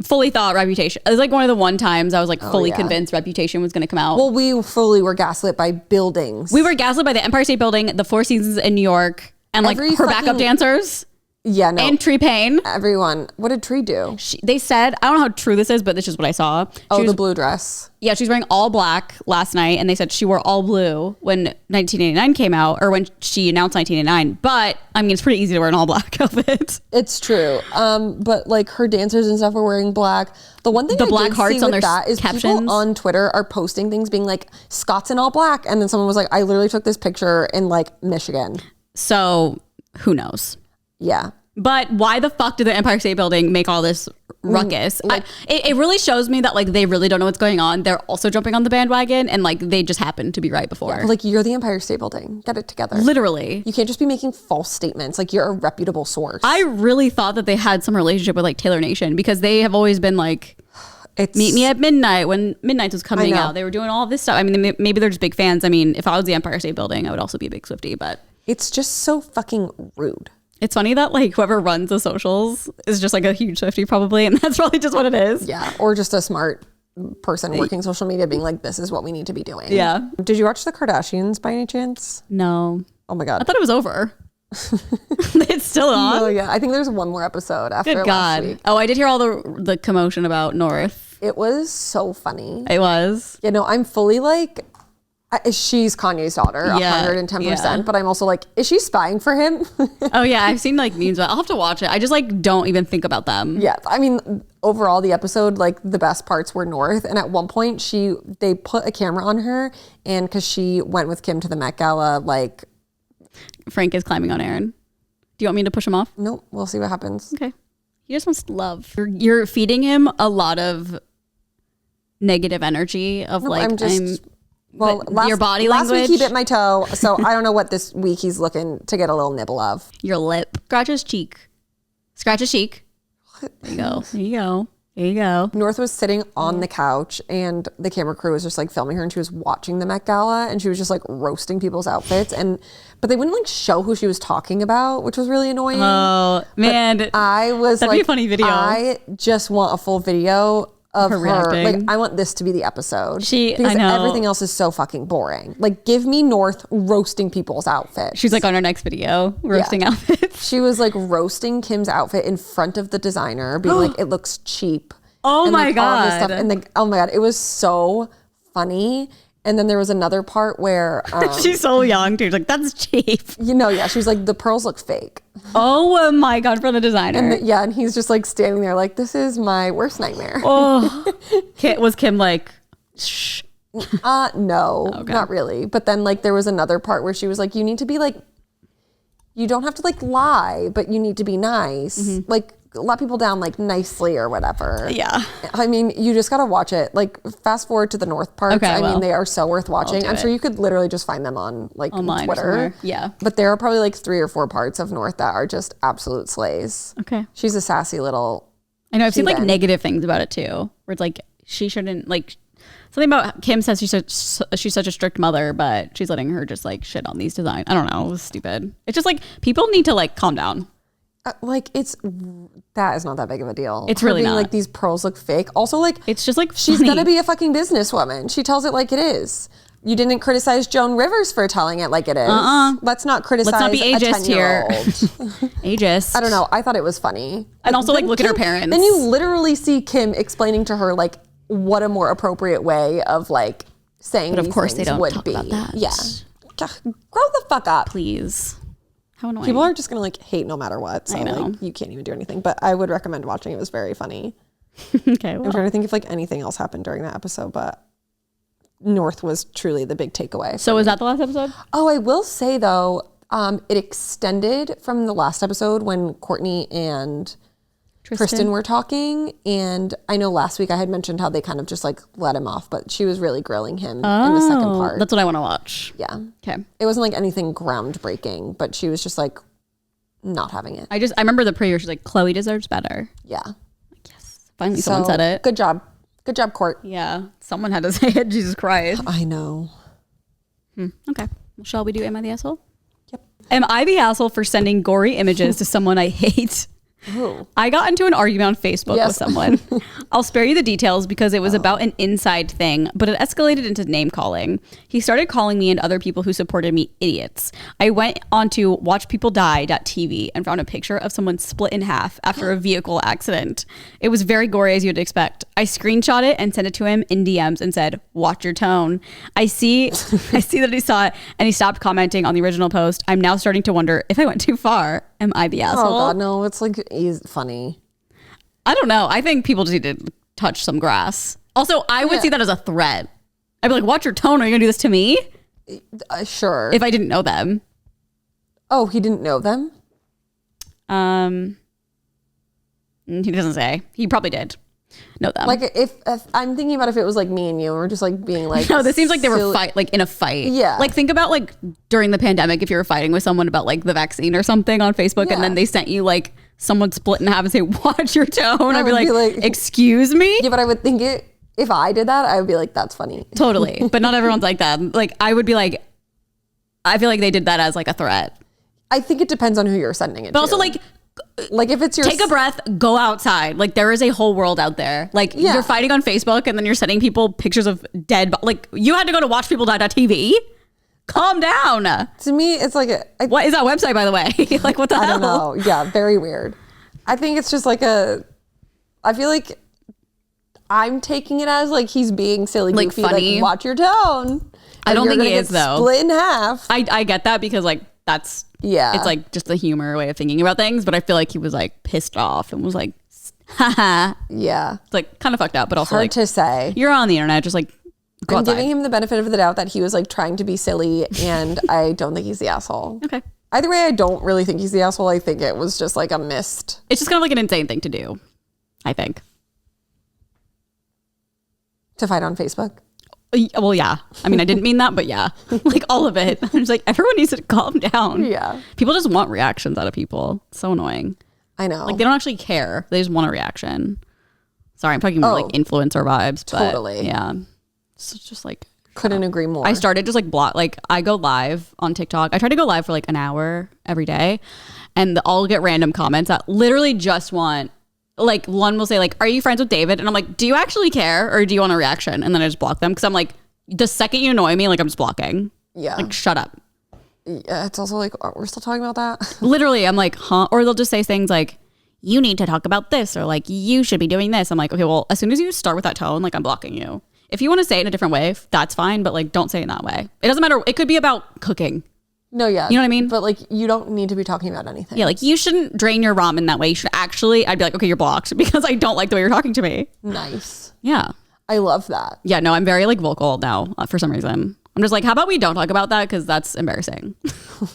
fully thought Reputation. It was like one of the one times I was like fully convinced Reputation was going to come out. Well, we fully were gaslit by buildings. We were gaslit by the Empire State Building, the Four Seasons in New York, and like her backup dancers. Yeah, no. And Tree Payne. Everyone. What did Tree do? They said, I don't know how true this is, but this is what I saw. The blue dress. Yeah, she was wearing all black last night, and they said she wore all blue when 1989 came out, or when she announced 1989. But, I mean, it's pretty easy to wear an all black outfit. It's true. But like her dancers and stuff were wearing black. The one thing the I black did hearts see on with their that is captions. People on Twitter are posting things being like, Scott's in all black. And then someone was like, I literally took this picture in like Michigan. So, who knows? Yeah. But why the fuck did the Empire State Building make all this ruckus? It really shows me that like they really don't know what's going on. They're also jumping on the bandwagon, and like they just happened to be right before. Yeah, like you're the Empire State Building. Get it together. Literally. You can't just be making false statements. Like you're a reputable source. I really thought that they had some relationship with like Taylor Nation, because they have always been like, meet me at midnight when Midnight was coming out. They were doing all this stuff. I mean, maybe they're just big fans. I mean, if I was the Empire State Building, I would also be a big Swiftie, but it's just so fucking rude. It's funny that like whoever runs the socials is just like a huge Swiftie probably, and that's probably just what it is. Yeah, or just a smart person working social media being like, this is what we need to be doing. Yeah. Did you watch the Kardashians by any chance? No. Oh my God. I thought it was over. It's still on? Oh yeah, I think there's one more episode after Good last God. week. Oh, I did hear all the commotion about North. It was so funny. It was. You know, I'm fully like, she's Kanye's daughter, 110%. Yeah. But I'm also like, is she spying for him? Oh yeah, I've seen like memes, but I'll have to watch it. I just like don't even think about them. Yeah, I mean, overall the episode, like the best parts were North, and at one point they put a camera on her, and because she went with Kim to the Met Gala, like Frank is climbing on Aaron. Do you want me to push him off? Nope, we'll see what happens. Okay, he just wants love. You're feeding him a lot of negative energy of your body language. Last week he bit my toe, so I don't know what this week he's looking to get a little nibble of. Your lip. Scratch his cheek. Scratch his cheek. There you go. There you go. There you go. North was sitting on the couch, and the camera crew was just like filming her, and she was watching the Met Gala, and she was just like roasting people's outfits, but they wouldn't like show who she was talking about, which was really annoying. Oh man, but I was that'd like, be a funny video. I just want a full video of her. Reacting. Like, I want this to be the episode. Because I know everything else is so fucking boring. Like, give me North roasting people's outfits. She's like on her next video roasting outfits. She was like roasting Kim's outfit in front of the designer, being like, it looks cheap. Oh and, my like, God. all this stuff. And like, oh my God, it was so funny. And then there was another part where she's so young, dude. Like, that's cheap. You know, yeah. She was like, the pearls look fake. Oh my God, for the designer. And and he's just like standing there like, this is my worst nightmare. Oh, was Kim like, shh? No, Okay. not really. But then like there was another part where she was like, you need to be like, you don't have to like lie, but you need to be nice. Mm-hmm. Like let people down like nicely or whatever. Yeah. I mean, you just got to watch it. Like fast forward to the North parts. Okay, I well, mean, they are so worth watching. I'm it. sure you could literally just find them on like Online Twitter. somewhere. Yeah. But there are probably like 3 or 4 parts of North that are just absolute slays. Okay. She's a sassy little. I know I've seen like then. negative things about it too, where it's like she shouldn't like something about Kim says she's such a strict mother, but she's letting her just like shit on these designs. I don't know. It was stupid. It's just like people need to like calm down. That is not that big of a deal. It's Her really being not. like these pearls look fake. Also, like It's just like she's funny. gonna be a fucking businesswoman. She tells it like it is. You didn't criticize Joan Rivers for telling it like it is. Let's not criticize. Let's not be a ageist here. 10-year-old. Ageist. I don't know. I thought it was funny. And also, Then like, look at her parents. Then you literally see Kim explaining to her like what a more appropriate way of like saying. But of these course they things don't would talk be. about that. Yeah. Grow the fuck up. Please. How annoying. People are just gonna like hate no matter what. So I know. like you can't even do anything. But I would recommend watching. It was very funny. Okay. Well. I'm trying to think if like anything else happened during that episode, but North was truly the big takeaway. So was that the last episode? Oh, I will say though, it extended from the last episode when Courtney and Kristen were talking. And I know last week I had mentioned how they kind of just like let him off, but she was really grilling him in the second part. That's what I want to watch. Yeah. Okay. It wasn't like anything groundbreaking, but she was just like not having it. I remember the prayer. She's like, Chloe deserves better. Yeah. Yes. Finally someone said it. Good job. Good job, Court. Yeah. Someone had to say it. Jesus Christ. I know. Okay. Well, shall we do Am I the Asshole? Yep. Am I the asshole for sending gory images to someone I hate? Ooh. I got into an argument on Facebook with someone. I'll spare you the details because it was about an inside thing, but it escalated into name calling. He started calling me and other people who supported me idiots. I went on to watchpeopledie.tv and found a picture of someone split in half after a vehicle accident. It was very gory as you'd expect. I screenshot it and sent it to him in DMs and said, watch your tone. I see that he saw it and he stopped commenting on the original post. I'm now starting to wonder if I went too far. Am I the asshole? Oh God, no. It's like, he's funny. I don't know. I think people just need to touch some grass. Also, I would see that as a threat. I'd be like, watch your tone. Are you going to do this to me? Sure. If I didn't know them. Oh, he didn't know them? He doesn't say. He probably did know them. Like if I'm thinking about if it was like me and you, we're just like being like, no, this seems like they were in a fight. Yeah. Like think about like during the pandemic, if you were fighting with someone about like the vaccine or something on Facebook and then they sent you like someone split in half and say, watch your tone. I'd be like, excuse me? Yeah, but I would think if I did that, I would be like, that's funny. Totally. But not everyone's like that. Like I would be like, I feel like they did that as like a threat. I think it depends on who you're sending it to. But also like if it's your take a breath, go outside. Like there is a whole world out there. Like you're fighting on Facebook and then you're sending people pictures of dead. Like you had to go to watchpeopledie.tv. Calm down. To me, it's like what is that website, by the way? Like what the hell? I don't know. Yeah, very weird. I think it's just like I feel like I'm taking it as like he's being silly, like goofy, funny. like watch your tone. I don't think he is though. Split in half. I get that because like that's it's like just the humor way of thinking about things, but I feel like he was like pissed off and was like, haha. Yeah. It's like kind of fucked up, but also hard like to say. You're on the internet, just like go I'm outside. giving him the benefit of the doubt that he was like trying to be silly, and I don't think he's the asshole. Okay. Either way, I don't really think he's the asshole. I think it was just like a missed. It's just kind of like an insane thing to do, I think. To fight on Facebook? Well, yeah. I mean, I didn't mean that, but yeah. Like all of it. I'm just like, everyone needs to calm down. Yeah. People just want reactions out of people. It's so annoying. I know. Like they don't actually care. They just want a reaction. Sorry, I'm talking more like influencer vibes. But totally. Yeah. It's just like. Couldn't agree more. I started just like like I go live on TikTok. I try to go live for like an hour every day, and I'll get random comments that literally just want, like one will say like, are you friends with David? And I'm like, do you actually care or do you want a reaction? And then I just block them because I'm like, the second you annoy me, like I'm just blocking. Yeah. Like shut up. Yeah, it's also like, we're still talking about that. Literally, I'm like, huh? Or they'll just say things like, you need to talk about this, or like, you should be doing this. I'm like, okay, well, as soon as you start with that tone, like I'm blocking you. If you want to say it in a different way, that's fine, but like don't say it in that way. It doesn't matter. It could be about cooking. No, yeah. You know what I mean? But like you don't need to be talking about anything. Yeah, like you shouldn't drain your ramen that way. You should actually, I'd be like, okay, you're blocked because I don't like the way you're talking to me. Nice. Yeah. I love that. Yeah, no, I'm very like vocal now for some reason. I'm just like, how about we don't talk about that because that's embarrassing.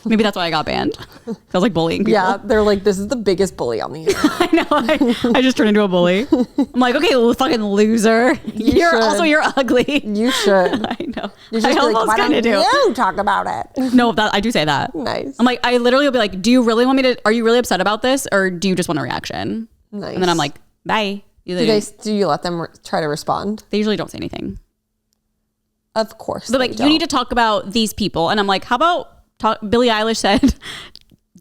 Maybe that's why I got banned. I was like bullying people. Yeah, they're like, this is the biggest bully on the internet. I know. I just turned into a bully. I'm like, okay, fucking loser. You're ugly. You should. I know. You should I almost like, kind of do. You talk about it. No, I do say that. Nice. I'm like, I literally will be like, do you really want me to? Are you really upset about this, or do you just want a reaction? Nice. And then I'm like, bye. Do you let them try to respond? They usually don't say anything. Of course. They're like, you need to talk about these people. And I'm like, how about Billie Eilish said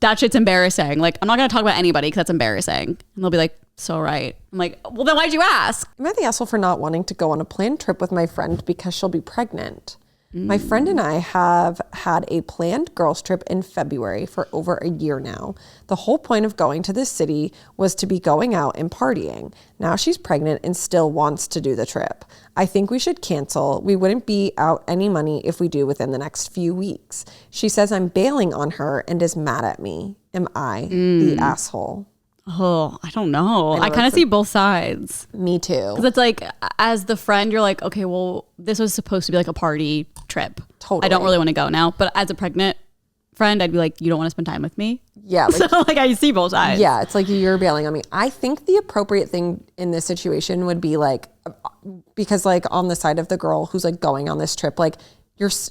that shit's embarrassing. Like, I'm not going to talk about anybody because that's embarrassing. And they'll be like, so right. I'm like, well, then why'd you ask? Am I the asshole for not wanting to go on a planned trip with my friend because she'll be pregnant? My friend and I have had a planned girls trip in February for over a year now. The whole point of going to this city was to be going out and partying. Now she's pregnant and still wants to do the trip. I think we should cancel. We wouldn't be out any money if we do within the next few weeks. She says I'm bailing on her and is mad at me. Am I the asshole? Oh, I don't know. I kind of see both sides. Me too. Because it's like, as the friend, you're like, okay, well, this was supposed to be like a party trip. Totally. I don't really want to go now. But as a pregnant friend, I'd be like, you don't want to spend time with me? Yeah. Like, so like I see both sides. Yeah, it's like you're bailing on me. I think the appropriate thing in this situation would be like, because like on the side of the girl who's like going on this trip, like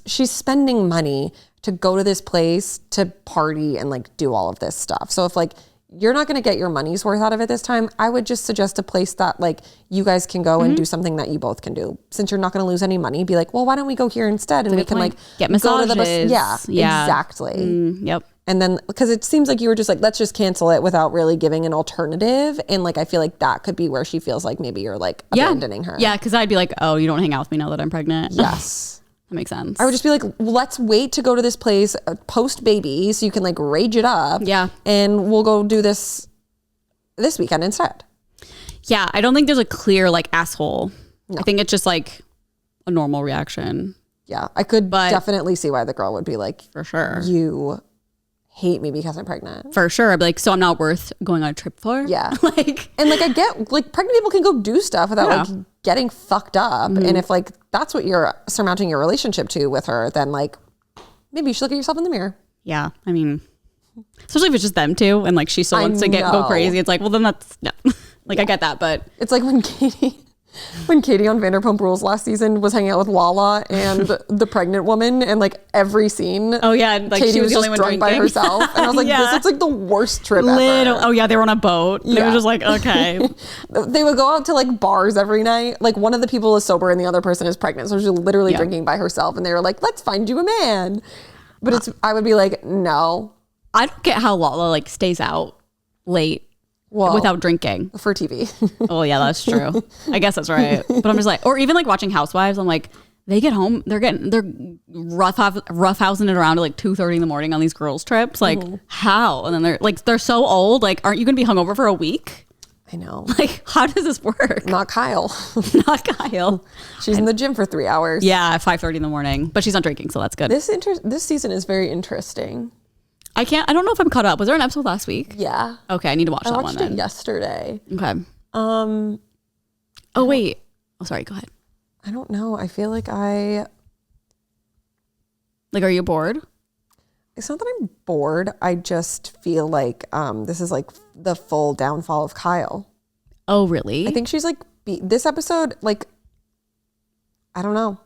she's spending money to go to this place to party and like do all of this stuff. So if like you're not going to get your money's worth out of it this time, I would just suggest a place that like you guys can go and do something that you both can do. Since you're not going to lose any money, be like, well, why don't we go here instead? And we can like get massages. Go to the yeah, exactly. Yep. And then because it seems like you were just like, let's just cancel it without really giving an alternative. And like, I feel like that could be where she feels like maybe you're like abandoning her. Yeah. Cause I'd be like, oh, you don't hang out with me now that I'm pregnant. Yes. That makes sense. I would just be like, let's wait to go to this place post baby so you can like rage it up. Yeah. And we'll go do this weekend instead. Yeah. I don't think there's a clear like asshole. No. I think it's just like a normal reaction. Yeah. I could definitely see why the girl would be like, for sure. You hate me because I'm pregnant. For sure. I'd be like, so I'm not worth going on a trip for? Yeah. And like I get like pregnant people can go do stuff without like getting fucked up. And if like that's what you're surmounting your relationship to with her, then like maybe you should look at yourself in the mirror. Yeah. I mean, especially if it's just them two and like she still wants to go crazy. It's like, well then that's no. Like I get that, but it's like when Katie on Vanderpump Rules last season was hanging out with Lala and the pregnant woman, and like every scene, oh yeah, like Katie she was the only just one drunk by herself, and I was like, this is like the worst trip ever. Oh yeah, they were on a boat. Yeah. They were just like, okay. They would go out to like bars every night. Like one of the people is sober and the other person is pregnant, so she's literally drinking by herself. And they were like, let's find you a man. But I would be like, no. I don't get how Lala like stays out late. Without drinking for TV. Oh yeah, that's true. I guess that's right. But I'm just like, or even like watching Housewives, I'm like, they get home, they're roughhousing it around at like 2:30 in the morning on these girls trips. Like how? And then they're so old. Like, aren't you gonna be hungover for a week? I know. Like, how does this work? Not Kyle. Not Kyle. She's in the gym for 3 hours. Yeah, at 5:30 in the morning. But she's not drinking, so that's good. This season is very interesting. I don't know if I'm caught up. Was there an episode last week? Yeah. Okay, I need to watch that one then. I watched it yesterday. Okay. Oh wait. Oh, sorry. Go ahead. I don't know. I feel like are you bored? It's not that I'm bored. I just feel like this is like the full downfall of Kyle. Oh, really? I think she's like this episode. Like, I don't know.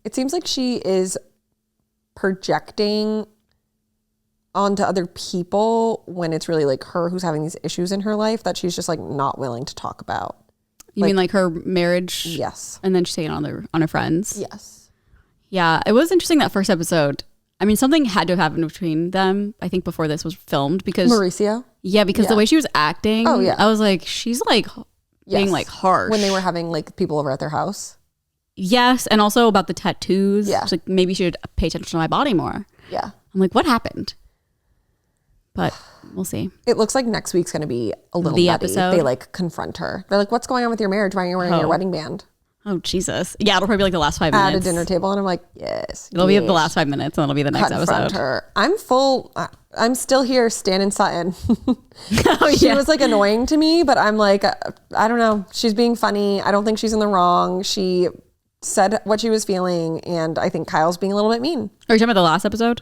It seems like she is projecting onto other people when it's really like her who's having these issues in her life that she's just like not willing to talk about. You mean like her marriage? Yes. And then she's saying on her friends? Yes. Yeah. It was interesting that first episode. I mean, something had to have happened between them, I think, before this was filmed because Mauricio? Yeah, because the way she was acting, oh, yeah. I was like, she's like being like harsh. When they were having like people over at their house. Yes. And also about the tattoos. Yeah. She's like, maybe you should pay attention to my body more. Yeah. I'm like, what happened? But we'll see. It looks like next week's going to be a little nutty. Episode. They like confront her. They're like, what's going on with your marriage? Why are you wearing your wedding band? Oh, Jesus. Yeah, it'll probably be like the last 5 minutes. At a dinner table. And I'm like, yes. It'll be the last 5 minutes and it'll be the next episode. Her. I'm still here, Stan and Sutton. She was like annoying to me, but I'm like, I don't know. She's being funny. I don't think she's in the wrong. She said what she was feeling. And I think Kyle's being a little bit mean. Are you talking about the last episode?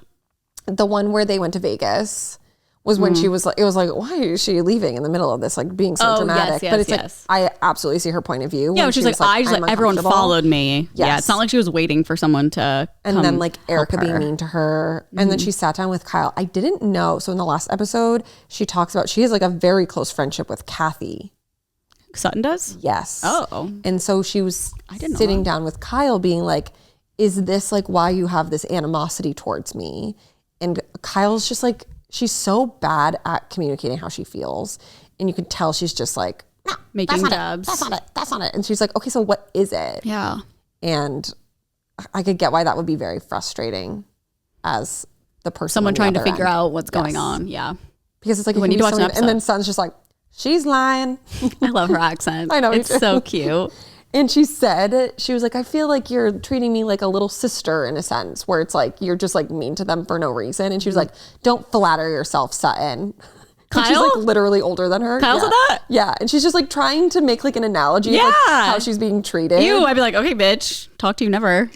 The one where they went to Vegas. Was when she was like, it was like, why is she leaving in the middle of this, like being so dramatic? But it's like, I absolutely see her point of view. Yeah, she's like, everyone followed me. Yes. Yeah, it's not like she was waiting for someone to and then like Erica being mean to her. And then she sat down with Kyle. I didn't know. So in the last episode, she talks about, she has like a very close friendship with Kathy. Sutton does? Yes. Oh. And so she was sitting down with Kyle being like, is this like why you have this animosity towards me? And Kyle's just like, she's so bad at communicating how she feels. And you can tell she's just like, no, making dubs. That's not it. And she's like, okay, so what is it? Yeah. And I could get why that would be very frustrating as the person. Someone on the trying to other figure end. out what's going Yes. on. Yeah. Because it's like, We need to watch an and then episode. Sun's just like, she's lying. I love her accent. I know, me It's too. so cute. And she said, she was like, I feel like you're treating me like a little sister in a sense, where it's like, you're just like mean to them for no reason. And she was like, don't flatter yourself, Sutton. And she's Kyle? like literally older than her. Kyle yeah. said that? Yeah. And she's just like trying to make like an analogy of like Yeah. how she's being treated. Ew, I'd be like, okay, bitch, talk to you never.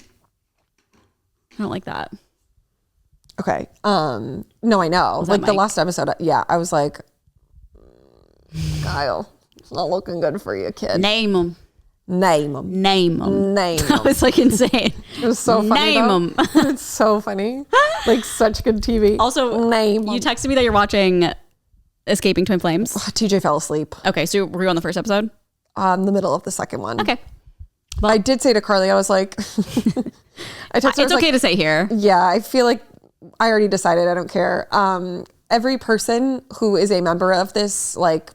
I don't like that. Okay. No, I know. that Like the Mike? last episode, yeah, I was like, Kyle, it's not looking good for you, kid. Name them. Name them. Name them. Name That them. was like insane. It was so funny. Name though. 'em. It's so funny. Like such good TV. Also, Name 'em. you texted me that you're watching Escaping Twin Flames. TJ fell asleep Okay, so were you on the first episode? the middle of the second one. Okay. I did say to Carly, I was like, I texted her, I It's was okay like, to say here. yeah, I feel like I already decided. I don't care. Every person who is a member of this like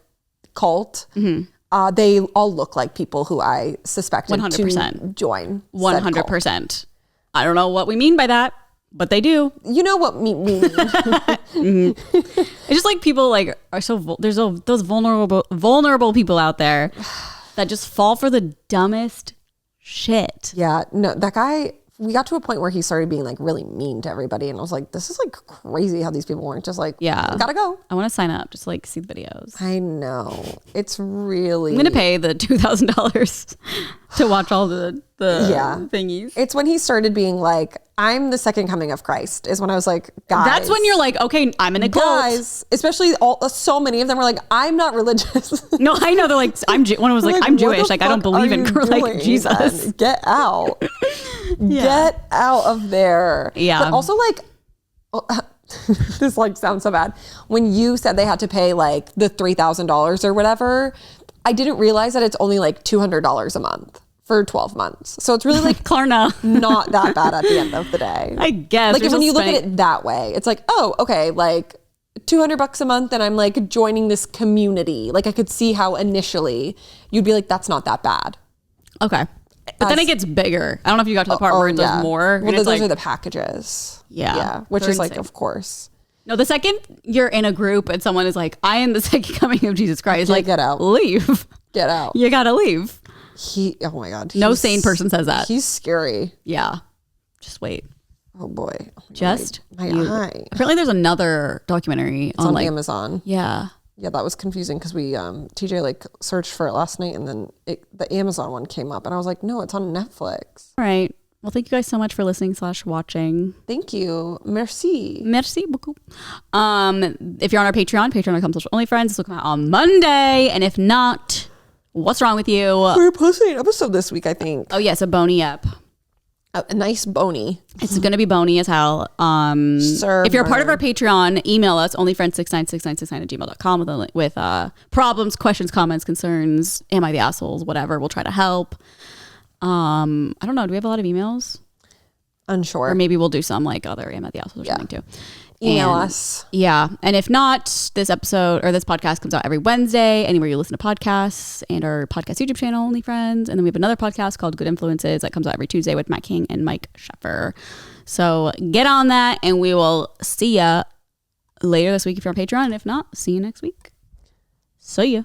cult, they all look like people who I suspected 100%. to join. said 100%. I don't know what we mean by that, but they do. cult. You know what we mean. It's just like people like are there's those vulnerable people out there that just fall for the dumbest shit. Yeah, no, that guy, we got to a point where he started being like really mean to everybody. And I was like, this is like crazy how these people weren't just like, Yeah. gotta go. I want to sign up just like see the videos. I know. It's really. I'm gonna pay the $2,000 to watch all the Yeah. thingies. It's when he started being like, I'm the second coming of Christ, is when I was like, guys. That's when you're like, okay, I'm in a cult. Guys, especially so many of them were like, I'm not religious. No, I know. They're like, one was like, I'm what the Jewish. Like, I don't fuck believe are in you like doing, Jesus. then? Get out. Get out of there. Yeah. But also like, this like sounds so bad. When you said they had to pay like the $3,000 or whatever, I didn't realize that it's only like $200 a month for 12 months. So it's really like Klarna. not that bad at the end of the day. I guess. Like when you look at it that way, it's like, oh, okay, like $200 a month and I'm like joining this community. Like I could see how initially you'd be like, that's not that bad. Okay. But then it gets bigger. I don't know if you got to the part where it does more. Well, and it's those like, are the packages. Yeah. Yeah. Which They're is like, insane. of course. No, the second you're in a group and someone is like, I am the second coming of Jesus Christ, Yeah, like, get out. leave. Get out. You gotta leave. Oh my God. No he's- sane person says that. He's scary. Yeah. Just wait. Oh boy. Oh my Just God. you. My eye. Apparently there's another documentary It's on like, Amazon. yeah. Yeah, that was confusing because we TJ like searched for it last night and then the Amazon one came up and I was like, no, it's on Netflix. All right. Well, thank you guys so much for listening / watching. Thank you. Merci. Merci beaucoup. If you're on our patreon.com/onlyfriends, this will come out on Monday. And if not, what's wrong with you? We're posting an episode this week, I think. Oh yes, a bony up. A nice bony. It's going to be bony as hell. If you're a part of our Patreon, email us onlyfriends696969@gmail.com with problems, questions, comments, concerns. Am I the assholes? Whatever. We'll try to help. I don't know. Do we have a lot of emails? Unsure. Or maybe we'll do some like other Am I the assholes or something too. Email And- us. Yeah. And if not, this episode or this podcast comes out every Wednesday, anywhere you listen to podcasts, and our podcast YouTube channel, Only Friends. And then we have another podcast called Good Influences that comes out every Tuesday with Matt King and Mike Sheffer. So get on that and we will see ya later this week if you're on Patreon. And if not, see you next week. See ya.